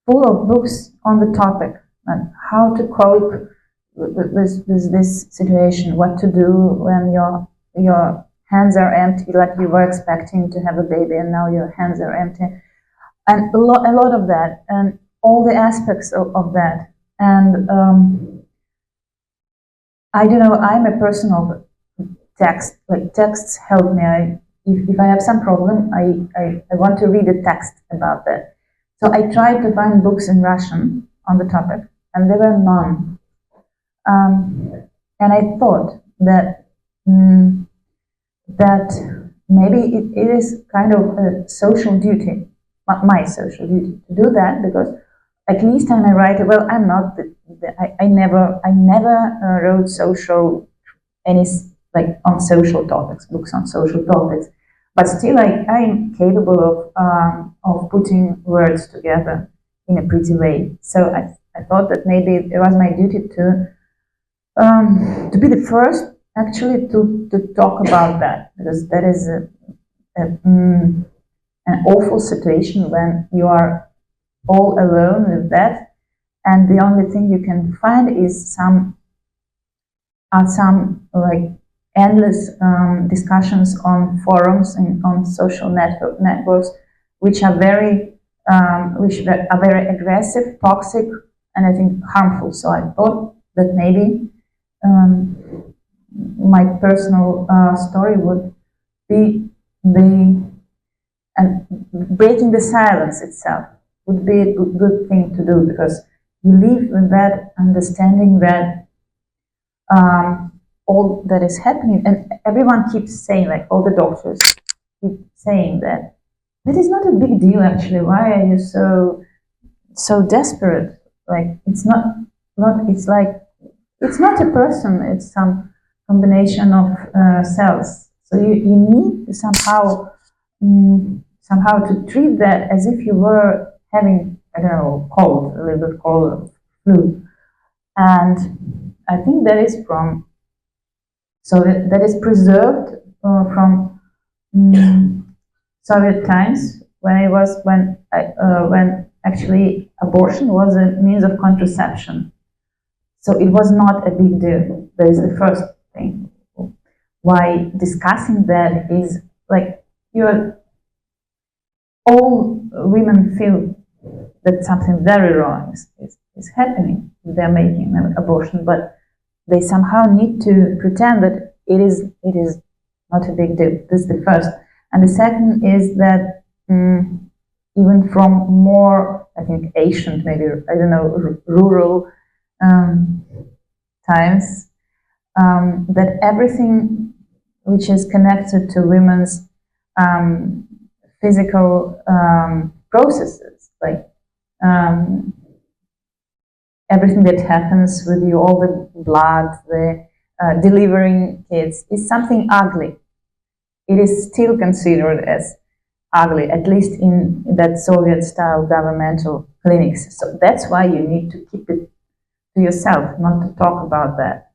full of books on the topic and how to cope with this situation, what to do when your hands are empty, like you were expecting to have a baby and now your hands are empty, and a lot of that, and all the aspects of that, and I don't know, I'm a person of text, like texts help me. If I have some problem, I want to read a text about that. So I tried to find books in Russian on the topic, and there were none. And I thought that maybe it is kind of a social duty, my social duty, to do that, because at least when I write, well, I'm not. I never wrote on social topics, books on social topics, but still, I'm capable of putting words together in a pretty way. So I thought that maybe it was my duty to be the first actually to talk about that, because that is an awful situation when you are all alone with that, and the only thing you can find is some like endless discussions on forums and on social networks, which are very aggressive, toxic, and I think harmful. So I thought that maybe my personal story would be and breaking the silence itself would be a good thing to do, because you live with that understanding that all that is happening, and everyone keeps saying, like all the doctors keep saying that is not a big deal actually. Why are you so desperate? Like it's not it's like it's not a person, it's some combination of cells. So you need to somehow to treat that as if you were having, I don't know, cold, a little bit cold, flu. And I think that is that is preserved from Soviet times, when actually abortion was a means of contraception. So it was not a big deal. That is the first thing. Why discussing that is like all women feel that something very wrong is happening. They're making an abortion, but they somehow need to pretend that it is not a big deal. This is the first. And the second is that even from more, I think, ancient, maybe, I don't know, rural times, that everything which is connected to women's physical processes, like everything that happens with you, all the blood, the delivering kids, is something ugly. It is still considered as ugly, at least in that Soviet-style governmental clinics. So that's why you need to keep it to yourself, not to talk about that.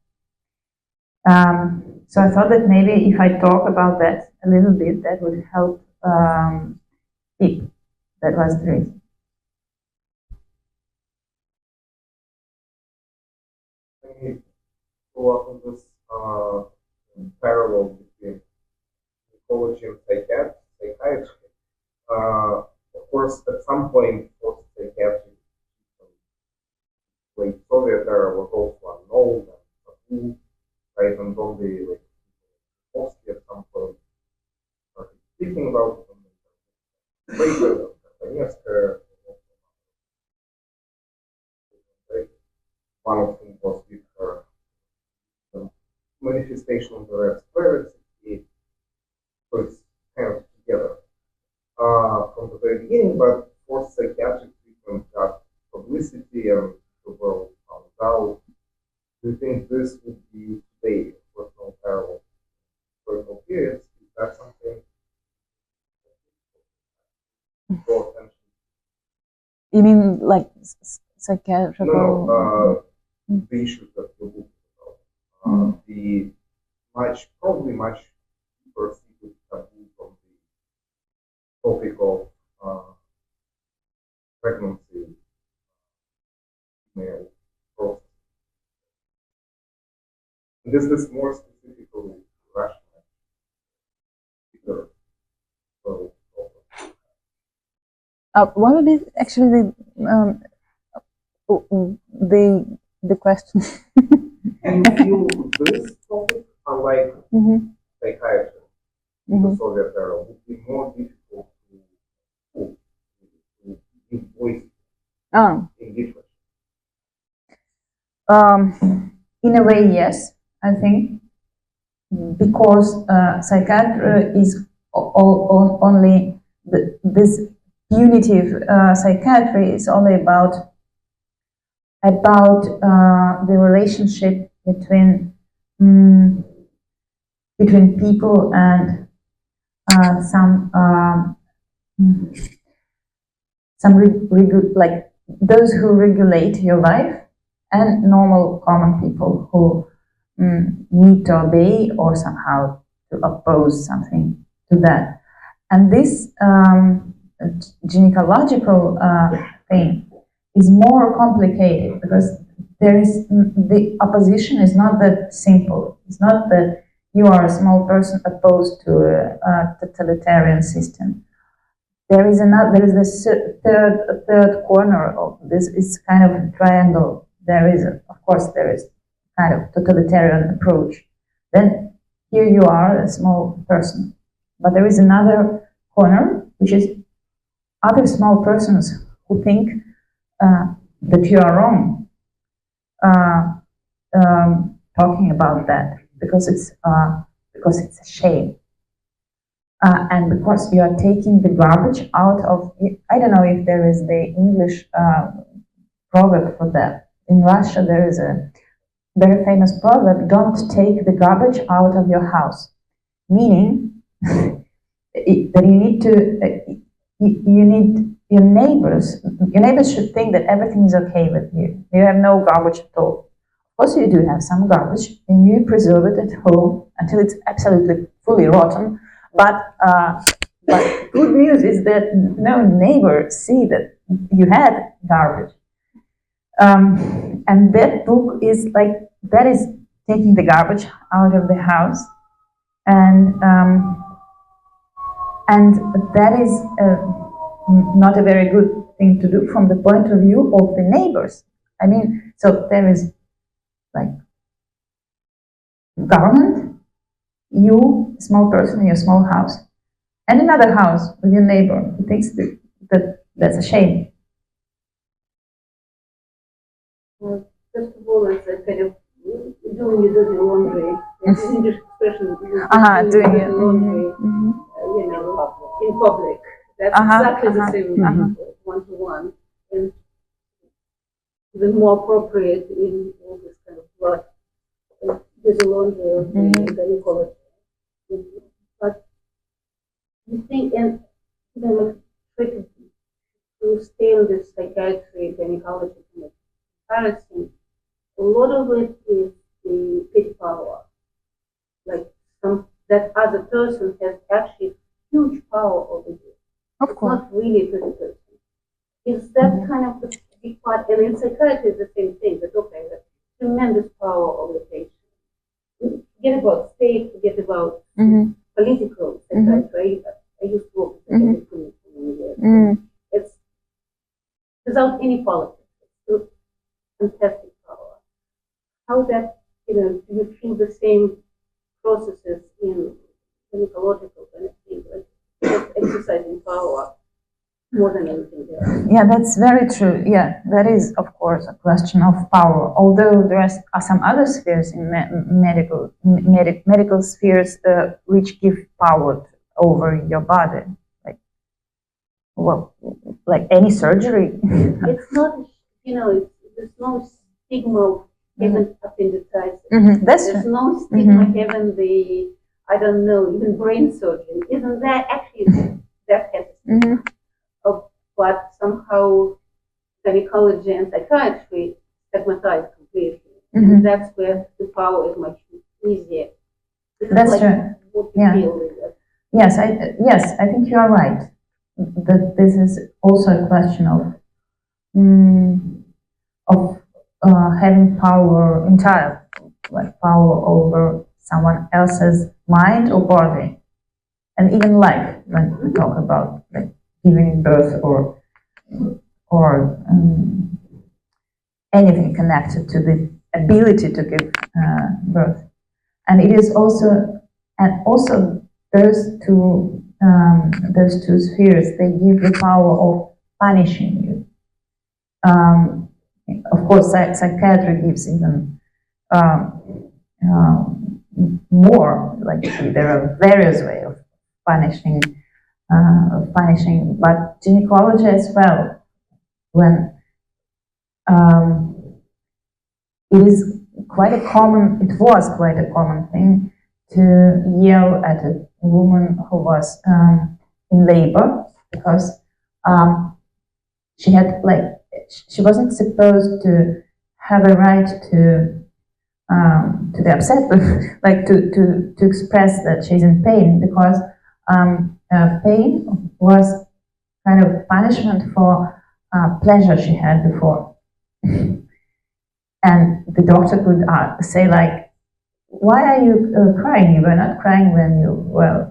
So I thought that maybe if I talk about that a little bit, that would help people. That was the reason. Follow up on this parallel between psychology and psychiatry. Of course, at some point, for psychiatry, like Soviet era was also unknown and taboo, right? And only like mostly at some point started speaking about it. Later, one of them was with her manifestation of the red square. So it's kind of together from the very beginning, but for psychiatric treatment got publicity and the world found out. Do you think this would be today, personal parallel, historical periods? Is that something? You mean like psychiatrical? No, the issues that you book about. The probably much deeper seated taboo from the topic of pregnancy, male process. And this is more specifically Russian. What would be actually the question? Do you feel this topic, unlike psychiatry in the Soviet era, would be more difficult to give voice in literature? In a way, yes, I think, because psychiatry is only this punitive psychiatry is only about the relationship between people and like those who regulate your life and normal common people who need to obey or somehow to oppose something to that. And this gynecological thing is more complicated because there is the opposition is not that simple. It's not that you are a small person opposed to a totalitarian system. There is this third corner of this. It's kind of a triangle. Of course, there is kind of totalitarian approach. Then here you are, a small person, but there is another corner, which is other small persons who think that you are wrong, talking about that because it's a shame. And because you are taking the garbage out of, I don't know if there is the English proverb for that. In Russia, there is a very famous proverb, don't take the garbage out of your house. Meaning that you need to, you need your neighbors should think that everything is okay with you. You have no garbage at all. Of course you do have some garbage and you preserve it at home until it's absolutely fully rotten. But good news is that no neighbor see that you had garbage. And that book is like, that is taking the garbage out of the house. And that is not a very good thing to do from the point of view of the neighbors. I mean, so there is like government, you, small person in your small house, and another house with your neighbor who thinks that that's a shame. Well, first of all, it's a kind of doing your dirty laundry. It's an English expression. Doing your laundry, you know, in public. That's exactly the same one-to-one, and even more appropriate in all this kind of blood. Dirty laundry or gynecology. But you think, and like try to stay on this psychiatry, gynecology kind of comparison, a lot of it is the pit power. Like that other person has actually huge power over you. Of course. Not really a pit person. It's that kind of the big part, and in psychiatry it's the same thing, that okay, that tremendous power over the patient. Forget about state, forget about political psychiatry. I used to work with psychiatry for many years. It's without any politics. It's fantastic power. How that, you know, do you feel the same processes in gynecological kind of thing, like just exercising power more than anything else? Yeah, that's very true. Yeah, that is, of course, a question of power. Although there are some other spheres in medical spheres which give power over your body, like any surgery. It's not, you know, there's no stigma of having appendicitis. That's There's true. no stigma having the, I don't know, even brain surgery. Isn't that actually that has a stigma? But somehow gynecology and psychiatry stigmatized completely. And that's where the power is much easier. That's like true. What you feel with it. Yes, I think you are right. That this is also a question of having power entirely, like power over someone else's mind or body, and even life. When we talk about like giving birth or anything connected to the ability to give birth, and it is also those two spheres, they give the power of punishing you. Of course, psychiatry gives even more. Like there are various ways of punishing, but gynecology as well. When it was quite a common thing to yell at a woman who was in labor because she wasn't supposed to have a right to to be upset with, like to express that she's in pain, because pain was kind of punishment for pleasure she had before. And the doctor could say, like, why are you crying? You were not crying when you were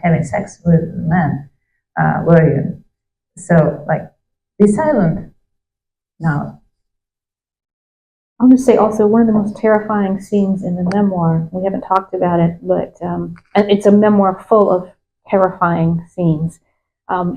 having sex with men, were you? So, like, be silent now. I'll just say also, one of the most terrifying scenes in the memoir, we haven't talked about it, but and it's a memoir full of terrifying scenes,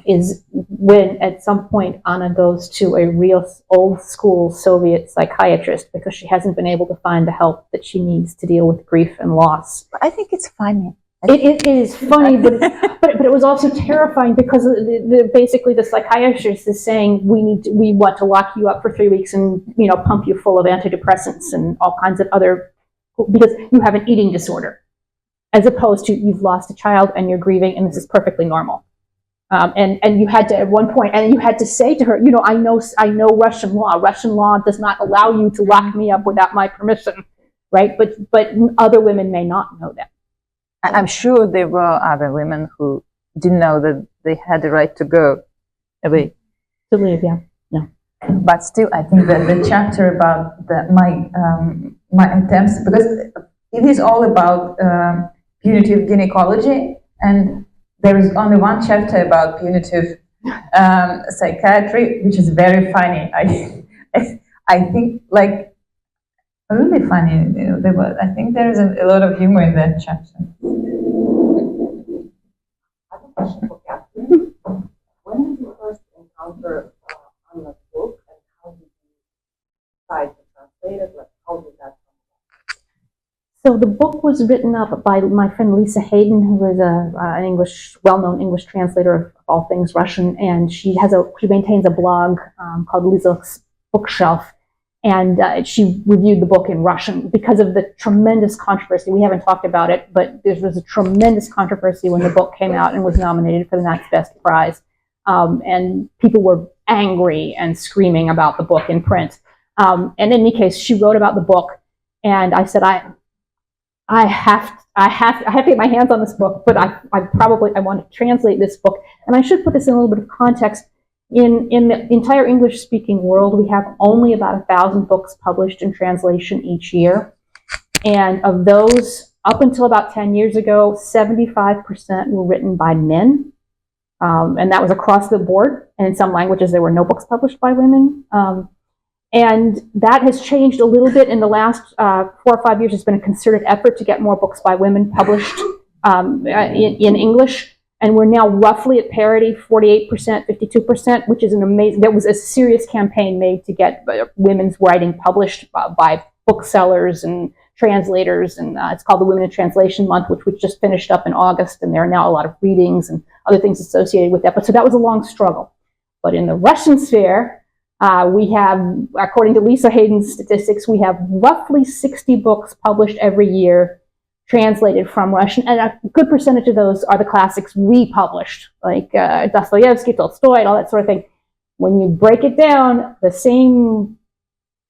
is when at some point Anna goes to a real old school Soviet psychiatrist because she hasn't been able to find the help that she needs to deal with grief and loss. I think it's funny. It is funny, but it was also terrifying because basically the psychiatrist is saying we want to lock you up for 3 weeks and pump you full of antidepressants and all kinds of other, because you have an eating disorder, as opposed to you've lost a child and you're grieving and this is perfectly normal. And you had to at one point, and you had to say to her, I know Russian law. Russian law does not allow you to lock me up without my permission, right? But other women may not know that. I'm sure there were other women who didn't know that they had the right to go away. To leave, yeah. But still, I think that the chapter about my attempts, because it is all about punitive gynecology, and there is only one chapter about punitive psychiatry, which is very funny. I think, like, really funny. I think there is a lot of humor in that chapter. I have a question for Katherine. When did you first encounter Anna's book, and how did you decide to translate it? Like, how did that come about? So the book was written up by my friend Lisa Hayden, who is an well-known English translator of all things Russian, and she maintains a blog called Lisa's Bookshelf. And she reviewed the book in Russian because of the tremendous controversy. We haven't talked about it, but there was a tremendous controversy when the book came out and was nominated for the National Bestseller Prize. And people were angry and screaming about the book in print. And in any case, she wrote about the book, and I said, I have to get my hands on this book, but I want to translate this book. And I should put this in a little bit of context. In the entire English-speaking world, we have only about 1,000 books published in translation each year. And of those, up until about 10 years ago, 75% were written by men. And that was across the board. And in some languages, there were no books published by women. And that has changed a little bit in the last 4 or 5 years. There's been a concerted effort to get more books by women published in English. And we're now roughly at parity, 48%, 52%, which is an amazing, there was a serious campaign made to get women's writing published by booksellers and translators. And it's called the Women in Translation Month, which we just finished up in August. And there are now a lot of readings and other things associated with that. But so that was a long struggle. But in the Russian sphere, we have, according to Lisa Hayden's statistics, we have roughly 60 books published every year translated from Russian, and a good percentage of those are the classics republished, like Dostoevsky, Tolstoy, and all that sort of thing. When you break it down, the same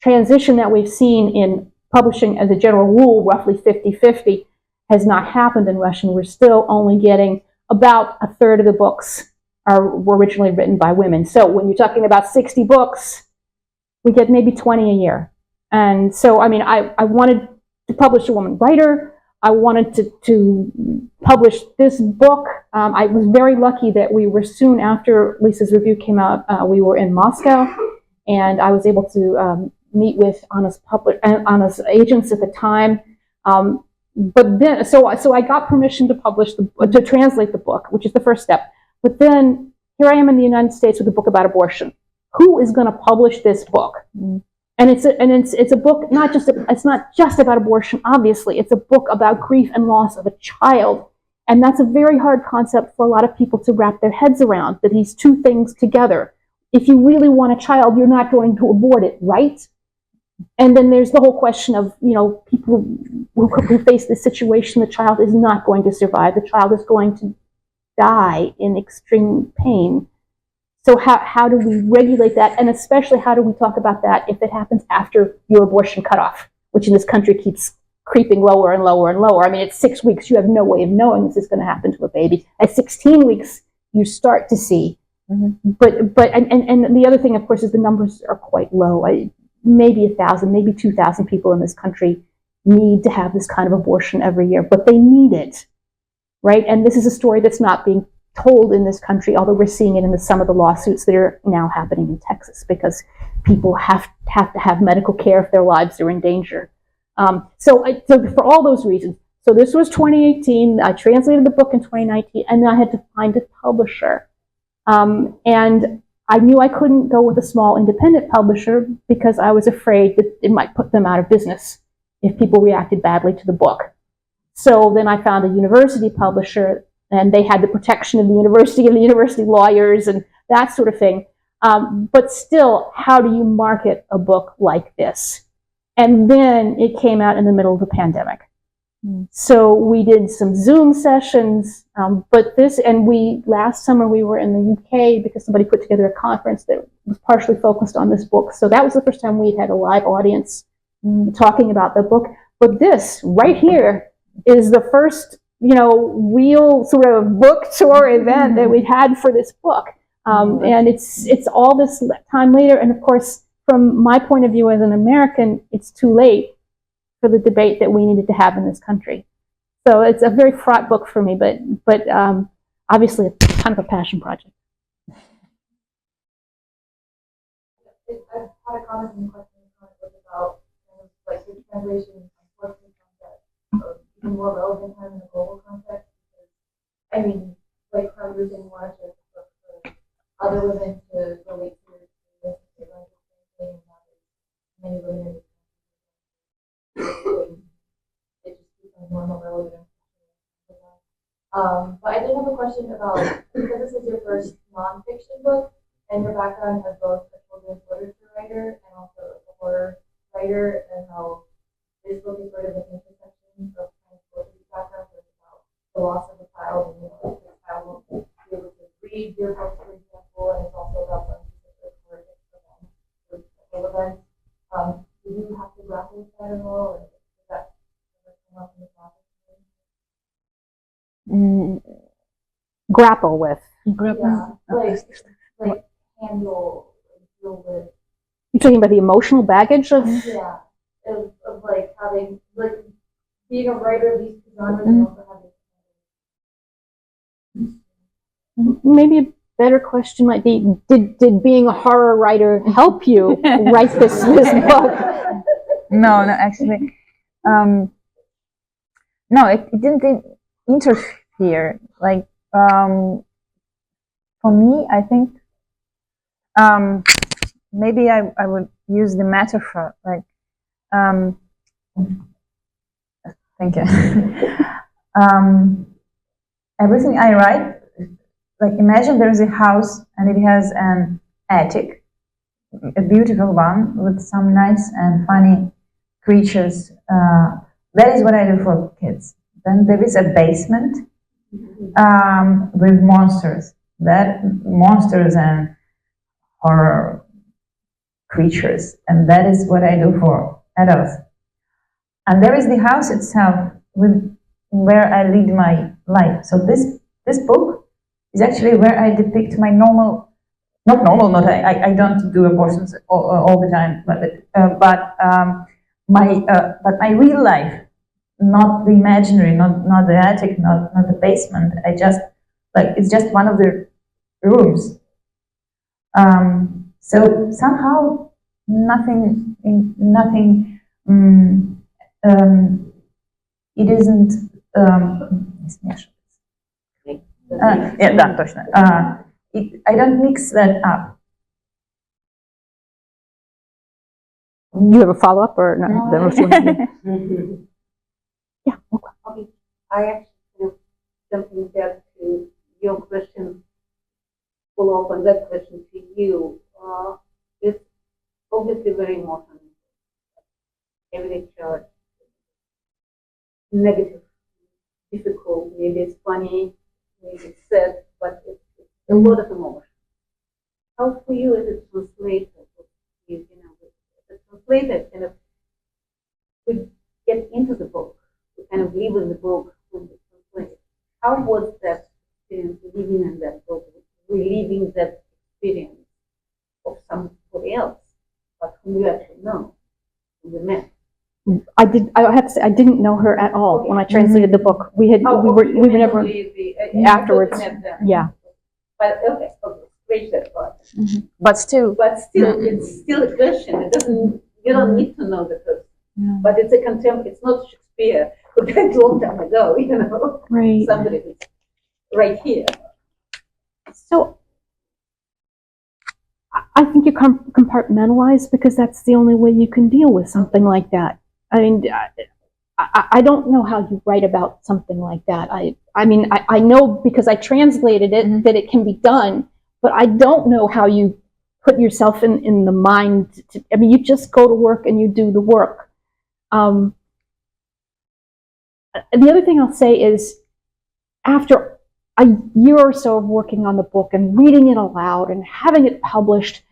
transition that we've seen in publishing as a general rule, roughly 50-50, has not happened in Russian. We're still only getting about a third of the books were originally written by women. So when you're talking about 60 books, we get maybe 20 a year. And so, I mean, I wanted to publish a woman writer. I wanted to publish this book. I was very lucky that we were soon after Lisa's review came out, we were in Moscow, and I was able to meet with Anna's agents at the time. But then, so I got permission to translate the book, which is the first step. But then here I am in the United States with a book about abortion. Who is going to publish this book? And it's a book, it's not just about abortion, obviously. It's a book about grief and loss of a child. And that's a very hard concept for a lot of people to wrap their heads around, that these two things together. If you really want a child, you're not going to abort it, right? And then there's the whole question of, people who face this situation, the child is not going to survive. The child is going to die in extreme pain. So how do we regulate that? And especially, how do we talk about that if it happens after your abortion cutoff, which in this country keeps creeping lower and lower and lower. I mean, at 6 weeks, you have no way of knowing this is going to happen to a baby. At 16 weeks, you start to see. But and the other thing, of course, is the numbers are quite low. Maybe 1,000, maybe 2,000 people in this country need to have this kind of abortion every year, but they need it, right? And this is a story that's not being told in this country, although we're seeing it in some of the lawsuits that are now happening in Texas, because people have to have medical care if their lives are in danger. So for all those reasons, so this was 2018. I translated the book in 2019, and then I had to find a publisher. And I knew I couldn't go with a small independent publisher because I was afraid that it might put them out of business if people reacted badly to the book. So then I found a university publisher, and they had the protection of the university and the university lawyers and that sort of thing. But still, how do you market a book like this? And then it came out in the middle of the pandemic. So we did some Zoom sessions, but last summer we were in the UK because somebody put together a conference that was partially focused on this book. So that was the first time we'd had a live audience talking about the book. But this right here is the first, real sort of book tour event that we've had for this book. And it's all this time later. And of course, from my point of view as an American, it's too late for the debate that we needed to have in this country. So it's a very fraught book for me, but obviously it's kind of a passion project. I've had a comment in the question about like the translation, unfortunately, even more relevant time in a global context. I mean, like how you're saying, watch it for other women to relate to this, many women. It just becomes more and more relevant. But I did have a question about, because this is your first nonfiction book, and your background as both a children's literature writer and also a horror writer, and how this book is sort of an intersection of kind of both of these backgrounds. It's about the loss of a child, and the child won't be able to read your book, for example, and it's also about the horrific events, events. Do you have to grapple with that at all, or does that ever come up in the process? Grapple with. Like handle, deal with. You're talking about the emotional baggage of. Yeah, of like having, like being a writer of these two genres and also having. Maybe a better question might be: Did being a horror writer help you write this book? No, actually, no, it didn't interfere. Like, for me, I think maybe I would use the metaphor, like, thank you. Everything I write, like, imagine there is a house and it has an attic, a beautiful one with some nice and funny creatures. That is what I do for kids. Then there is a basement with monsters. That monsters and horror creatures, and that is what I do for adults. And there is the house itself, where I lead my life. So this book is actually where I depict my I don't do abortions all the time, but my real life, not the imaginary, not the attic, not the basement. It's just one of the rooms. So somehow nothing. It isn't. Yeah, да, точно. I don't mix that up. You have a follow up or no? Yeah. Okay. I actually jumping back to your question, follow up on that question to you. It's obviously very emotional. Every child, negative, difficult, maybe it's funny, maybe it's sad, but it's a lot of emotion. How for you as a translator, as a translator, kind of we get into the book, we kind of live in the book when we translate. How was that experience living in that book, reliving that experience of somebody else, but whom you actually know, who you met? I have to say, I didn't know her at all when I translated the book. We were never afterwards. Yeah. But okay, great that part. But still, It's still a question. It doesn't. You don't need to know the person. Yeah. But it's a contempt. It's not Shakespeare who died a long time ago. You know, Right. somebody who's right here. So I think you compartmentalize because that's the only way you can deal with something like that. I mean, I don't know how you write about something like that. I mean, I know because I translated it that it can be done, but I don't know how you put yourself in the mind. I mean, you just go to work and you do the work. The other thing I'll say is, after a year or so of working on the book and reading it aloud and having it published,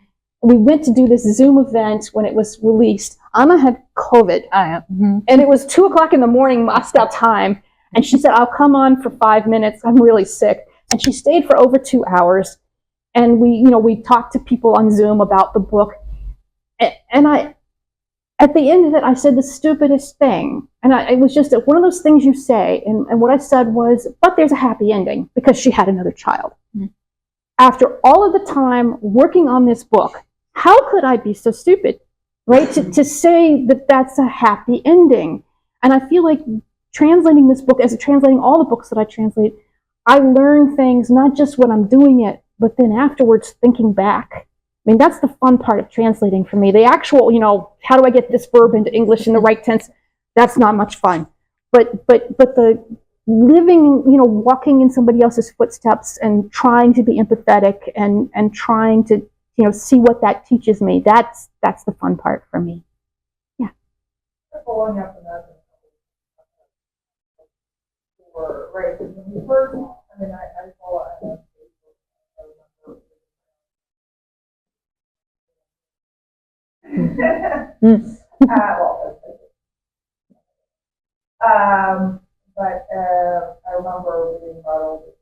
we went to do this Zoom event when it was released. Anna had COVID, and it was 2:00 in the morning Moscow time, and she said, "I'll come on for 5 minutes. I'm really sick." And she stayed for over 2 hours, and we talked to people on Zoom about the book. And at the end of it, I said the stupidest thing, and it was just one of those things you say. And what I said was, "But there's a happy ending," because she had another child. After all of the time working on this book, how could I be so stupid, right? to say that that's a happy ending. And I feel like translating this book, as translating all the books that I translate, I learn things, not just when I'm doing it, but then afterwards thinking back. I mean, that's the fun part of translating for me. The actual, how do I get this verb into English in the right tense? That's not much fun. But the living, walking in somebody else's footsteps and trying to be empathetic and trying to, see what that teaches me. That's the fun part for me. Yeah. Following up on that, right? When you first, I mean, I follow Anna on Facebook. But I remember reading about all this.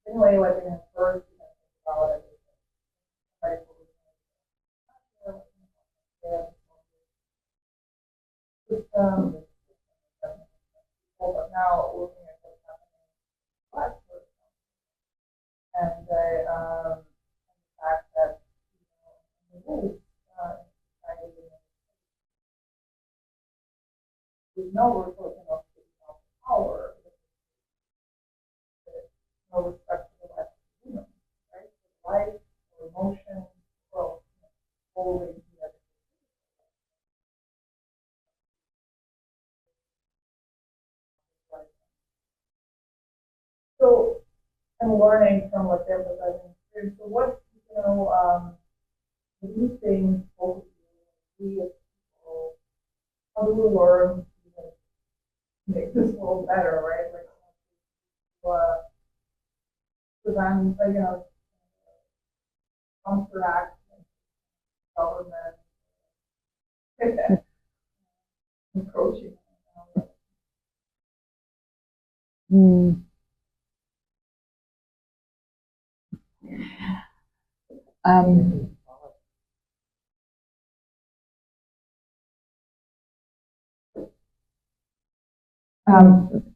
Anyway, like in his first, about it. But now looking at what's happening and the fact that the rules we know we're talking of power, no respect for the life of human, right? Life or emotion, well, always so I'm learning from what they're experienced. So what do you think both of you, we as people, how do we learn to make this world better, right? Like prevent, counteract government encroaching.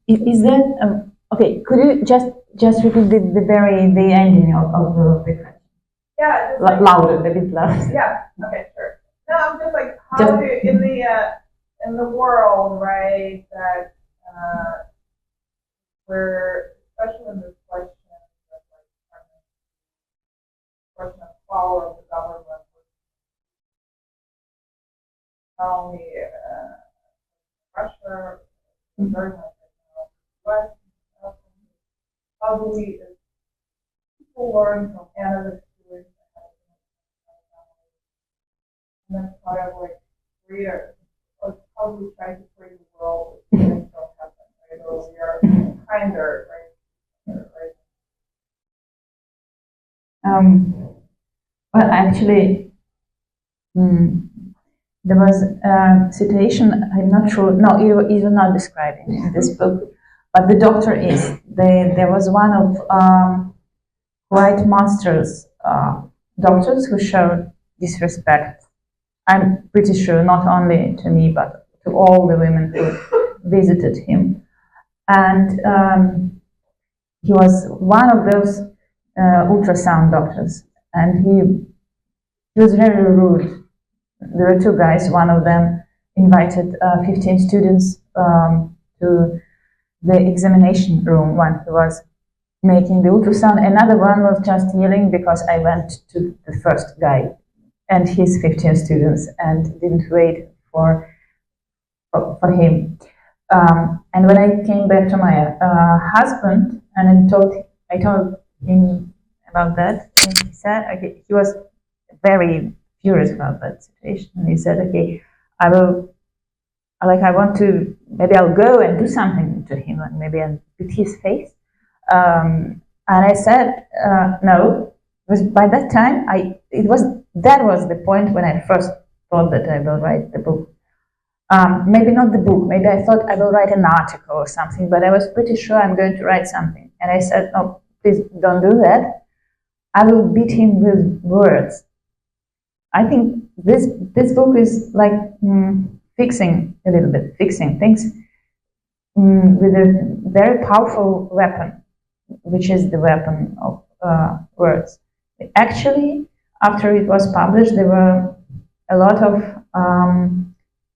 Is that okay? Could you just repeat the ending of the question? Yeah, Louder, a bit louder. Yeah. Okay, sure. No, I'm just like how in the world, right? That we're especially in this question of power of the government, not only Russia, very much West. How do we, as people learn from Anna's experience, and then kind of like reader, how do we try to create a world where things don't happen, right? Or we are kinder, right? Well, actually, there was a situation, I'm not sure, no, you are not describing in this book, but the doctor is. There was one of quite monstrous doctors who showed disrespect. I'm pretty sure not only to me, but to all the women who visited him. And he was one of those ultrasound doctors, and he was very rude. There were two guys. One of them invited 15 students to the examination room. One who was making the ultrasound. Another one was just yelling because I went to the first guy and his 15 students and didn't wait for him. And when I came back to my husband and I told him about that, and he said, okay, he was very furious about that situation. And he said, okay, I want to, maybe I'll go and do something to him, and maybe I'll beat his face. And I said, no, because by that time, that was the point when I first thought that I will write the book. Maybe not the book, maybe I thought I will write an article or something, but I was pretty sure I'm going to write something. And I said, no, please don't do that. I will beat him with words. I think this book is like fixing things with a very powerful weapon, which is the weapon of words. Actually, after it was published, there were a lot of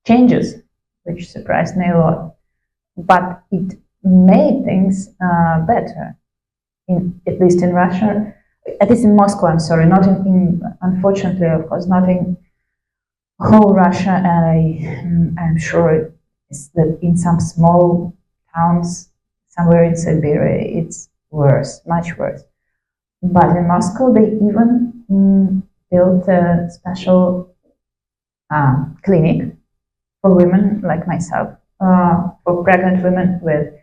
changes, which surprised me a lot. But it made things better, at least in Russia, at least in Moscow, I'm sorry, not unfortunately, of course, not in whole Russia, and I'm sure it's that in some small towns somewhere in Siberia, it's worse, much worse. But in Moscow, they even built a special clinic for women like myself, for pregnant women with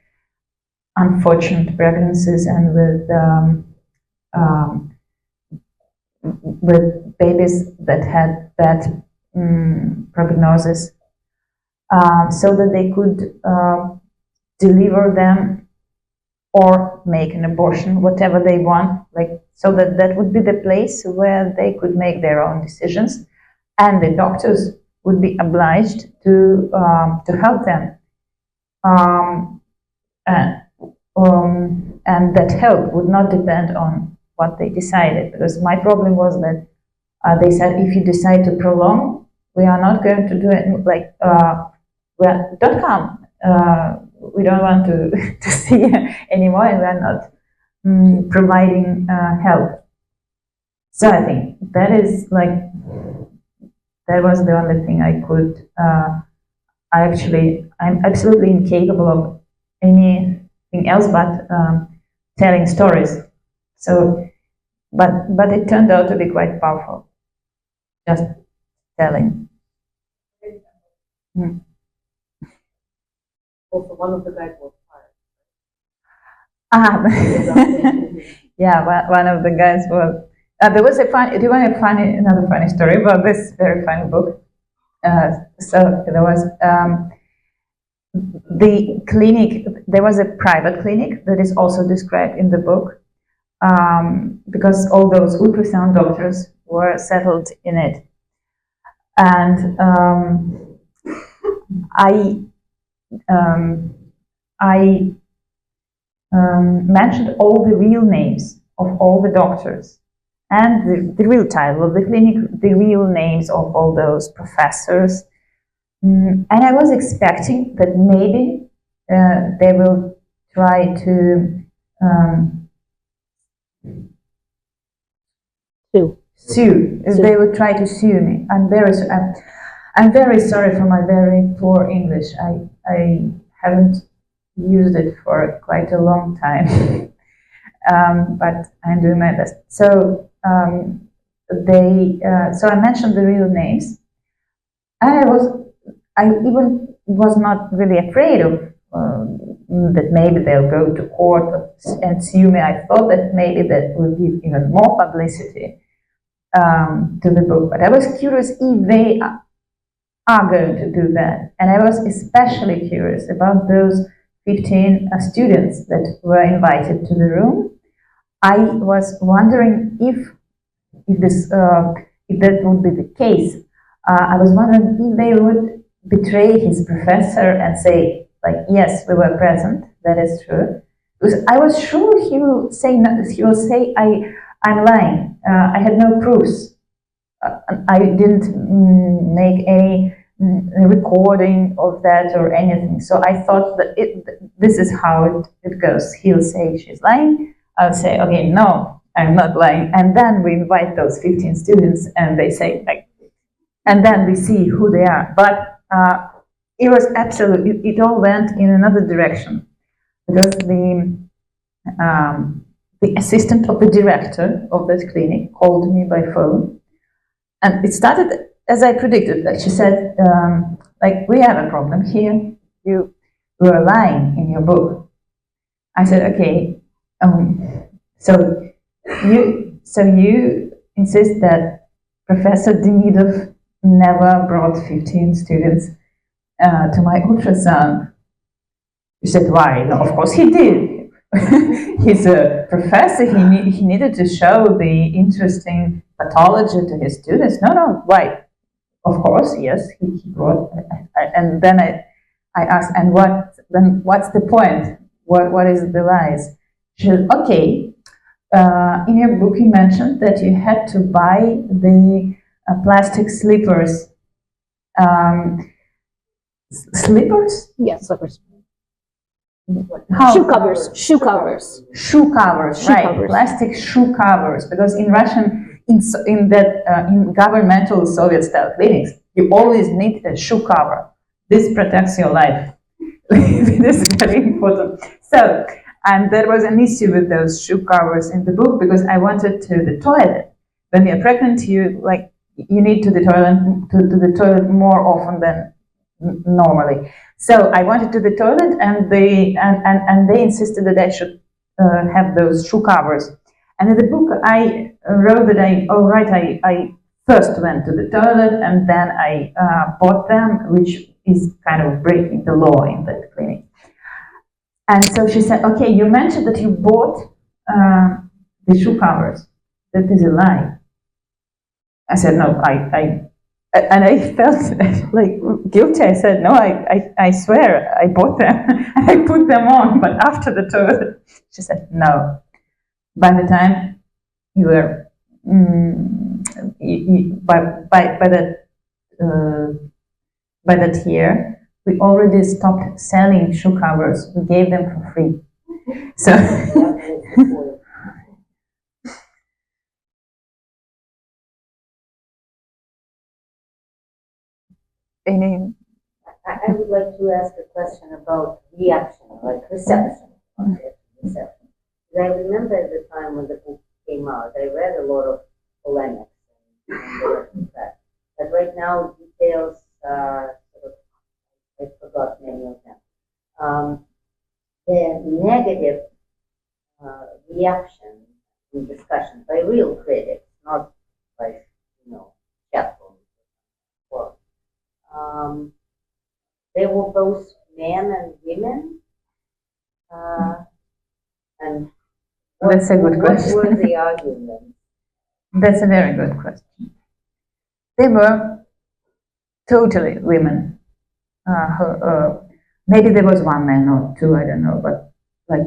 unfortunate pregnancies and with babies that had bad prognosis, so that they could deliver them or make an abortion, whatever they want, so that would be the place where they could make their own decisions, and the doctors would be obliged to help them, and that help would not depend on what they decided. Because my problem was that they said, if you decide to prolong, we are not going to do it. Well, don't come. We don't want to see you anymore, and we are not providing help. So I think that was the only thing I could. I'm absolutely incapable of anything else but telling stories. So, but it turned out to be quite powerful. Just telling. Also, one of the guys was fired. Yeah, one of the guys was. There was another funny story about this very funny book. So there was the clinic. There was a private clinic that is also described in the book, because all those ultrasound doctors were settled in it, and I mentioned all the real names of all the doctors and the real title of the clinic, the real names of all those professors. And I was expecting that maybe they will try to sue. They will try to sue me. I'm very sorry for my very poor English. I haven't used it for quite a long time, but I'm doing my best. So so I mentioned the real names, and I even was not really afraid of that maybe they'll go to court and sue me. I thought that maybe that would give even more publicity. to the book, but I was curious if they are going to do that. And I was especially curious about those 15 students that were invited to the room. I was wondering if that would be the case. I was wondering if they would betray his professor and say, like, yes, we were present, that is true. Because I was sure he will say, I'm lying. I had no proofs. I didn't make any recording of that or anything. So I thought that this is how it goes. He'll say she's lying. I'll say, okay, no, I'm not lying. And then we invite those 15 students and they say, like, and then we see who they are. But it was absolutely, it all went in another direction. Because the assistant of the director of that clinic called me by phone. And it started as I predicted. Like she said, like, we have a problem here. You were lying in your book. I said, okay. So you insist that Professor Demidov never brought 15 students to my ultrasound. You said, why? No, of course he did. He's a professor. He needed to show the interesting pathology to his students. No, why? Of course, yes, he brought. And then I asked, and what's the point? What is the lies? She said, okay, in your book you mentioned that you had to buy the plastic slippers. Slippers? Yes, slippers. How? Shoe covers. Shoe covers. Shoe covers, Shoe right? covers. Plastic shoe covers, because in Russian, in governmental Soviet-style clinics, you always need a shoe cover. This protects your life. This is very important. So, and there was an issue with those shoe covers in the book because I wanted to the toilet. When you're pregnant, you need to the toilet more often than normally. So I wanted to the toilet, and they insisted that I should have those shoe covers. And in the book, I wrote that I first went to the toilet and then I bought them, which is kind of breaking the law in that clinic. And so she said, okay, you mentioned that you bought the shoe covers. That is a lie. I said, no, and I felt like guilty. I said, no, I swear I bought them. I put them on, but after the toilet. She said, no. By the time you were, by that year, we already stopped selling shoe covers. We gave them for free. So. I would like to ask a question about reaction, like reception. Reception. I remember at the time when the book came out, I read a lot of polemics and that. But right now, details, I forgot many of them. The negative reaction in discussion by real critics, not by, chat rooms. They were both men and women. And that's a good question. What were the arguments? That's a very good question. They were totally women. Maybe there was one man or two, I don't know, but like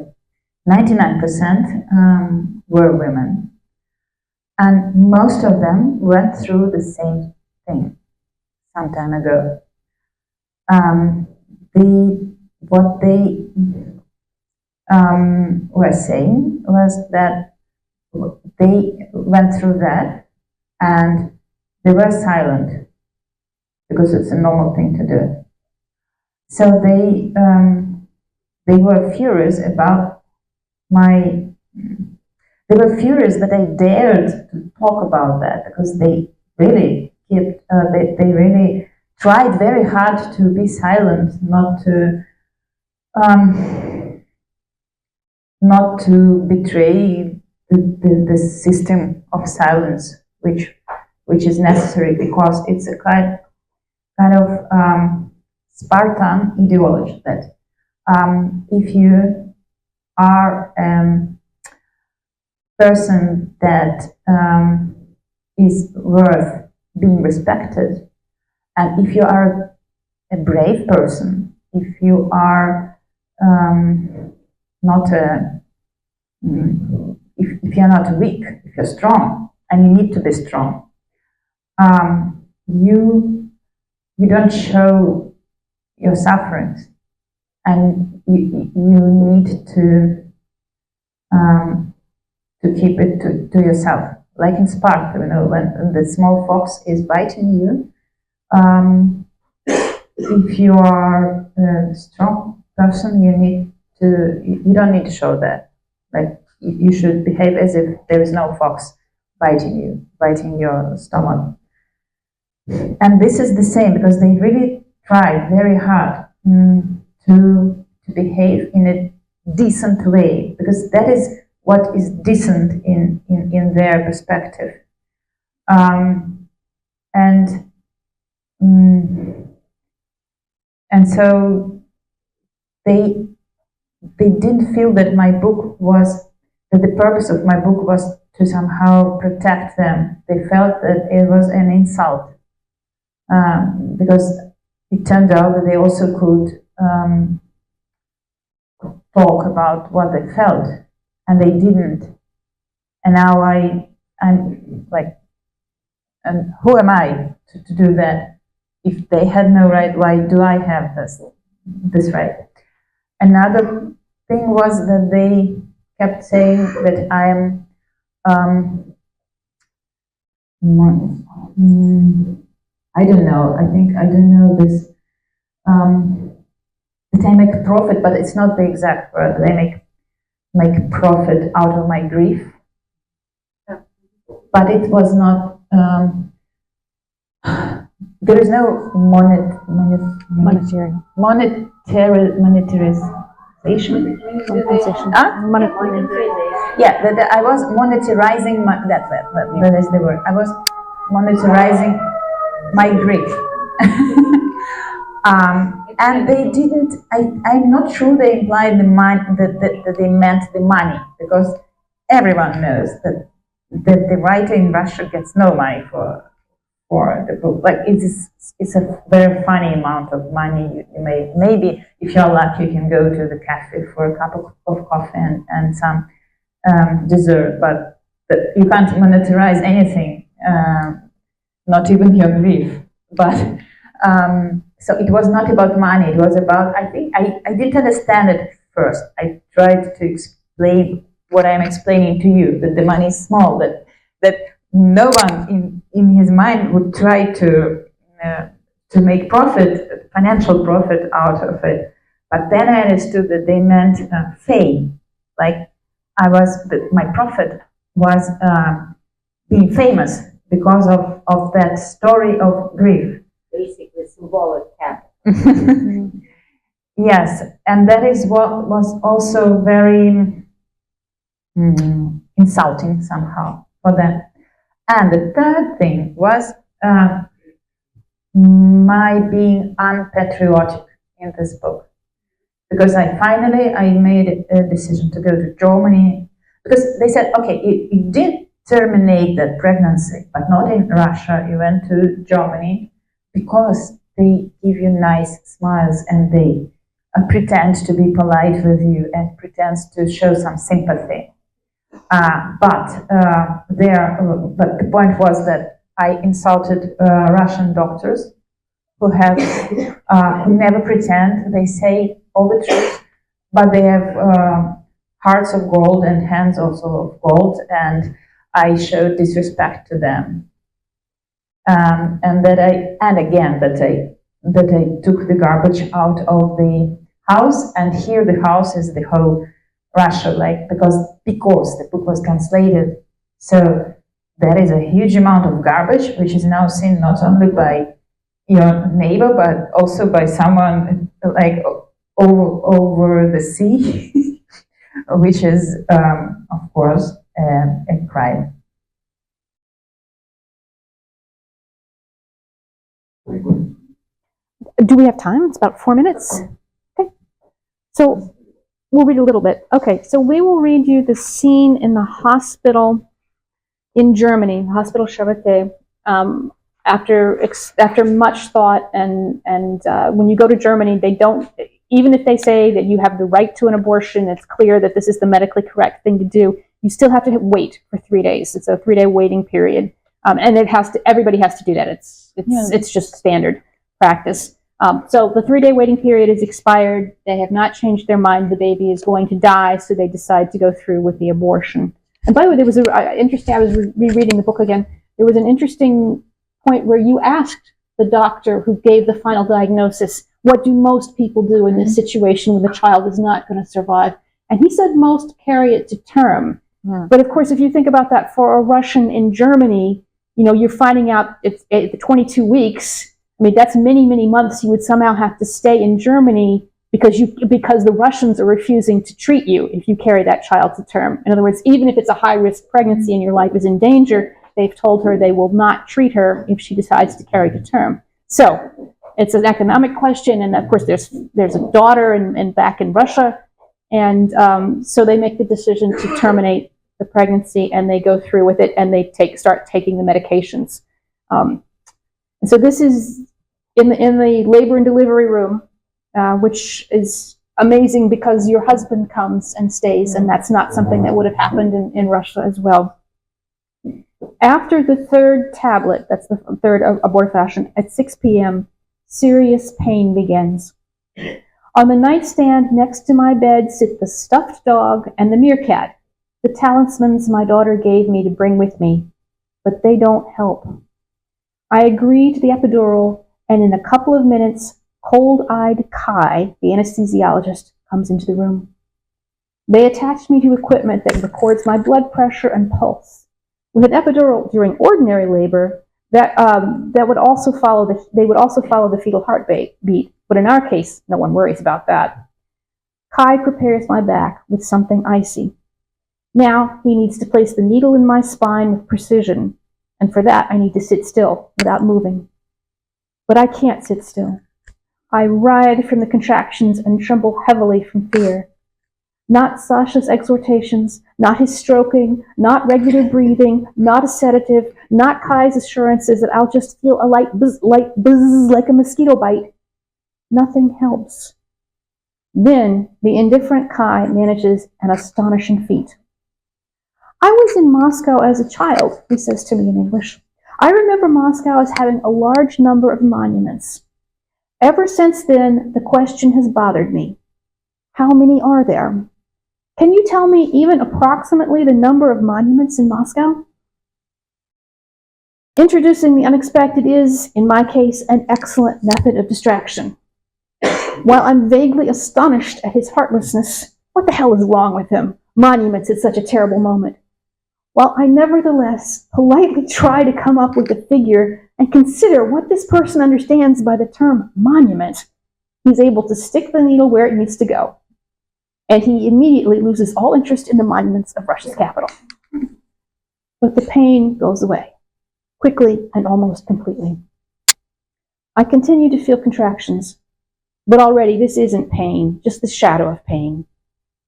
99% were women. And most of them went through the same thing some time ago. What they were saying was that they went through that and they were silent because it's a normal thing to do. So they were furious about they were furious that I dared to talk about that, because they really kept, they really tried very hard to be silent, not to betray the system of silence which is necessary because it's a kind of Spartan ideology that if you are a person that is worth being respected, and if you are a brave person, if you are not a if you're not weak, if you're strong, and you need to be strong, you don't show your sufferings, and you need to keep it to yourself. Like in Sparta, when the small fox is biting you, if you are a strong person, you don't need to show that. Like you should behave as if there is no fox biting you, biting your stomach. And this is the same because they really tried very hard to behave in a decent way, because that is what is decent in their perspective. And so they didn't feel that the purpose of my book was to somehow protect them. They felt that it was an insult, because it turned out that they also could talk about what they felt, and they didn't. And now I'm like, and who am I to do that? If they had no right, why do I have this right? Another thing was that they kept saying that I'm I don't know. I don't know this. That I make profit, but it's not the exact word. That I make profit out of my grief. But it was not. There is no monetarization. Compensation. Yeah, that I was monetizing that is the word. I was monetizing my grief. And they didn't. I'm not sure they implied that they meant the money, because everyone knows that the writer in Russia gets no money for the book. Like it's a very funny amount of money. You maybe if you're lucky you can go to the cafe for a cup of coffee and some dessert, but you can't monetize anything, not even your grief. But so it was not about money. It was about, I think I didn't understand it first. I tried to explain what I'm explaining to you, that the money is small, that no one in his mind would try to make profit, financial profit out of it. But then I understood that they meant fame. Like my profit was being famous because of that story of grief. Basically, symbolic capital. Yes, and that is what was also very insulting somehow for them. And the third thing was my being unpatriotic in this book, because I made a decision to go to Germany, because they said, okay, you did terminate that pregnancy, but not in Russia. You went to Germany because they give you nice smiles and they pretend to be polite with you and pretends to show some sympathy. But the point was that I insulted Russian doctors who never pretend. They say all the truth, but they have hearts of gold and hands also of gold, and I showed disrespect to them. And that I took the garbage out of the house, and here the house is the whole Russia, like because the book was translated, so there is a huge amount of garbage which is now seen not only by your neighbor but also by someone like over the sea, which is of course a crime. Do we have time? It's about 4 minutes. Okay. So we'll read a little bit. Okay, so we will read you the scene in the hospital in Germany, Hospital Charité, after much thought, and when you go to Germany, they don't, even if they say that you have the right to an abortion, it's clear that this is the medically correct thing to do, you still have to wait for 3 days. It's a 3-day waiting period, and everybody has to do that. It's just standard practice. So the 3-day waiting period is expired. They have not changed their mind. The baby is going to die, so they decide to go through with the abortion. And by the way, there was interesting, I was rereading the book again, there was an interesting point where you asked the doctor who gave the final diagnosis, what do most people do in this situation when the child is not going to survive? And he said most carry it to term. Yeah. But of course, if you think about that for a Russian in Germany, you know, you're finding out it's 22 weeks. I mean, that's many, many months you would somehow have to stay in Germany because the Russians are refusing to treat you if you carry that child to term. In other words, even if it's a high-risk pregnancy and your life is in danger, they've told her they will not treat her if she decides to carry to term. So it's an economic question, and of course there's a daughter and back in Russia, and so they make the decision to terminate the pregnancy, and they go through with it, and they start taking the medications. And so this is in the labor and delivery room, which is amazing because your husband comes and stays, and that's not something that would have happened in Russia as well. After the third tablet, that's the third abortifacient, at 6 p.m., serious pain begins. On the nightstand next to my bed sit the stuffed dog and the meerkat, the talismans my daughter gave me to bring with me, but they don't help. I agree to the epidural, and in a couple of minutes, cold-eyed Kai, the anesthesiologist, comes into the room. They attach me to equipment that records my blood pressure and pulse. With an epidural during ordinary labor, they would also follow the fetal heartbeat, but in our case, no one worries about that. Kai prepares my back with something icy. Now he needs to place the needle in my spine with precision, and for that I need to sit still without moving. But I can't sit still. I writhe from the contractions and tremble heavily from fear. Not Sasha's exhortations, not his stroking, not regular breathing, not a sedative, not Kai's assurances that I'll just feel a light buzz like a mosquito bite. Nothing helps. Then the indifferent Kai manages an astonishing feat. I was in Moscow as a child, he says to me in English. I remember Moscow as having a large number of monuments. Ever since then, the question has bothered me. How many are there? Can you tell me even approximately the number of monuments in Moscow? Introducing the unexpected is, in my case, an excellent method of distraction. While I'm vaguely astonished at his heartlessness, what the hell is wrong with him? Monuments at such a terrible moment. While I nevertheless politely try to come up with a figure and consider what this person understands by the term monument, he's able to stick the needle where it needs to go. And he immediately loses all interest in the monuments of Russia's capital. But the pain goes away, quickly and almost completely. I continue to feel contractions, but already this isn't pain, just the shadow of pain.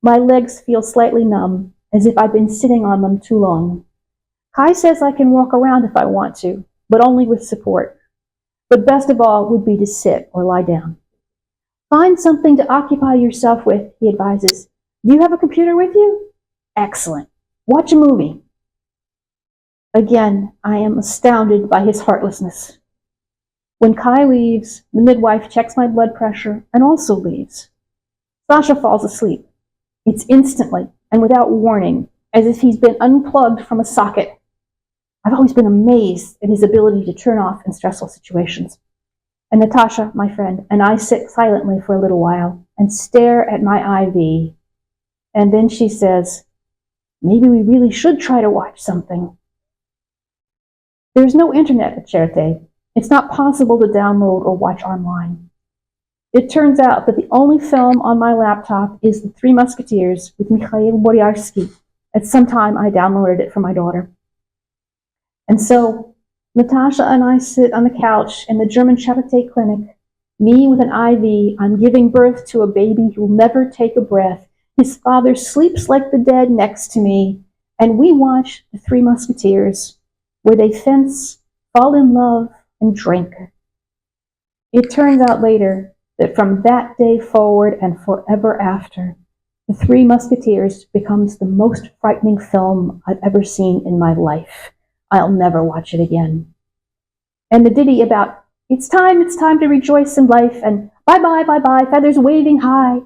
My legs feel slightly numb, as if I've been sitting on them too long. Kai says I can walk around if I want to, but only with support. But best of all would be to sit or lie down. Find something to occupy yourself with, he advises. Do you have a computer with you? Excellent. Watch a movie. Again, I am astounded by his heartlessness. When Kai leaves, the midwife checks my blood pressure and also leaves. Sasha falls asleep. It's instantly and without warning, as if he's been unplugged from a socket. I've always been amazed at his ability to turn off in stressful situations. And Natasha, my friend, and I sit silently for a little while and stare at my IV. And then she says, maybe we really should try to watch something. There's no internet at Charité. It's not possible to download or watch online. It turns out that the only film on my laptop is The Three Musketeers with Mikhail Boryarsky. At some time, I downloaded it for my daughter. And so, Natasha and I sit on the couch in the German Charité clinic Me with an IV, I'm giving birth to a baby who'll never take a breath. His father sleeps like the dead next to me, and we watch The Three Musketeers, where they fence, fall in love, and drink. It turns out later that from that day forward and forever after, The Three Musketeers becomes the most frightening film I've ever seen in my life. I'll never watch it again. And the ditty about it's time to rejoice in life, and bye-bye, bye-bye, feathers waving high,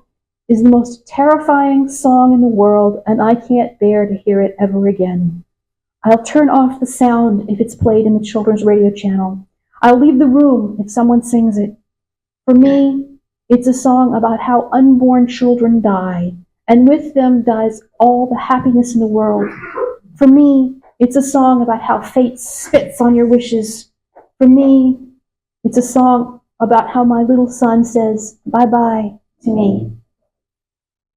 is the most terrifying song in the world, and I can't bear to hear it ever again. I'll turn off the sound if it's played in the children's radio channel. I'll leave the room if someone sings it. For me, it's a song about how unborn children die, and with them dies all the happiness in the world. For me, it's a song about how fate spits on your wishes. For me, it's a song about how my little son says bye-bye to me.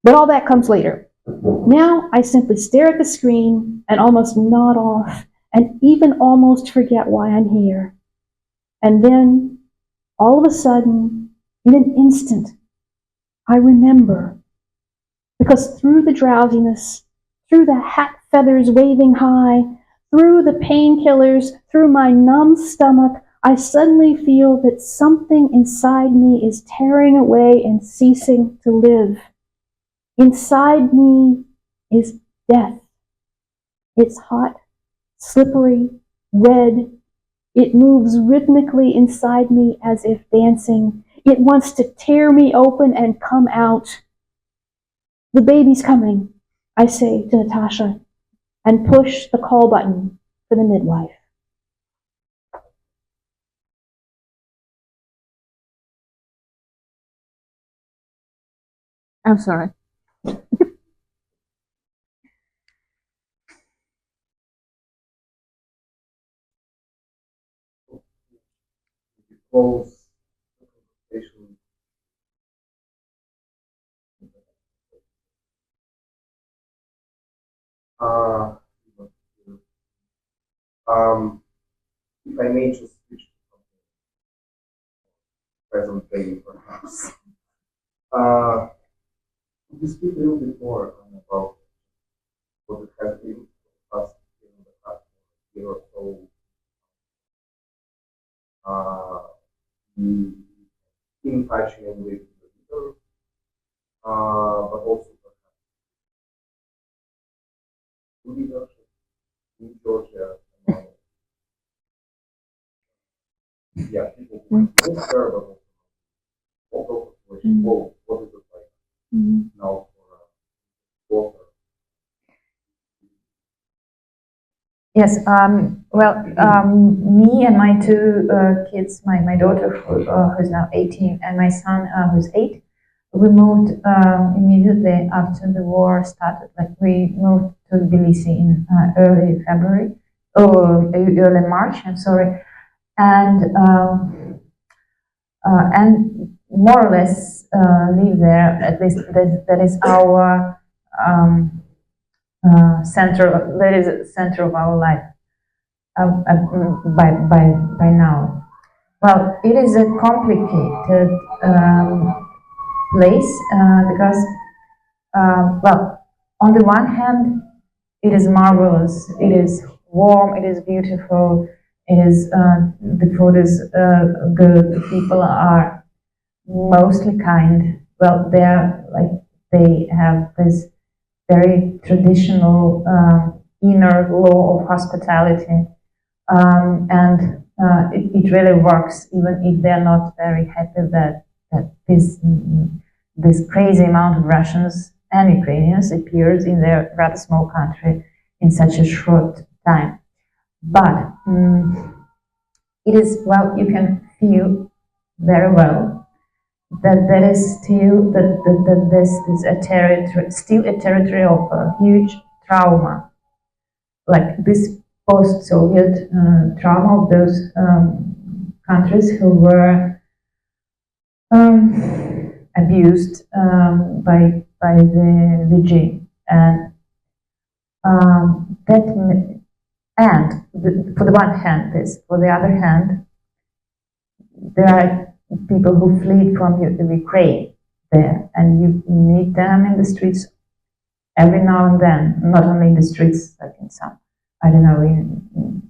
But all that comes later. Now I simply stare at the screen and almost nod off and even almost forget why I'm here. And then, all of a sudden, in an instant, I remember. Because through the drowsiness, through the hat feathers waving high, through the painkillers, through my numb stomach, I suddenly feel that something inside me is tearing away and ceasing to live. Inside me is death. It's hot, slippery, red. It moves rhythmically inside me as if dancing. It wants to tear me open and come out. The baby's coming, I say to Natasha, and push the call button for the midwife. I'm sorry. Close the conversation. If I may just switch to something present day, perhaps. Could you speak a little bit more about what it has been for us in the past year or so? In touching with the reader, but also perhaps leadership in Georgia. Yeah, people who live there, but also local population. What is it like now for author? Yes, me and my two kids, my daughter who's now 18 and my son who's 8, we moved immediately after the war started. Like we moved to Tbilisi in early February, or early March, I'm sorry. And more or less live there. At least that is our center. That is the center of our life by now. Well, it is a complicated place because, well, on the one hand, it is marvelous. It is warm. It is beautiful. It is the food is good. The people are mostly kind. Well, they have this very traditional inner law of hospitality, and it really works, even if they're not very happy that this crazy amount of Russians and Ukrainians appears in their rather small country in such a short time. But it is, well, you can feel very well that there is still that this is a territory, still a territory of a huge trauma, like this post-Soviet trauma of those countries who were abused by the regime, and for the one hand, this, for the other hand, there are people who fled from Ukraine there, and you meet them in the streets every now and then, not only in the streets, like in some, I don't know, in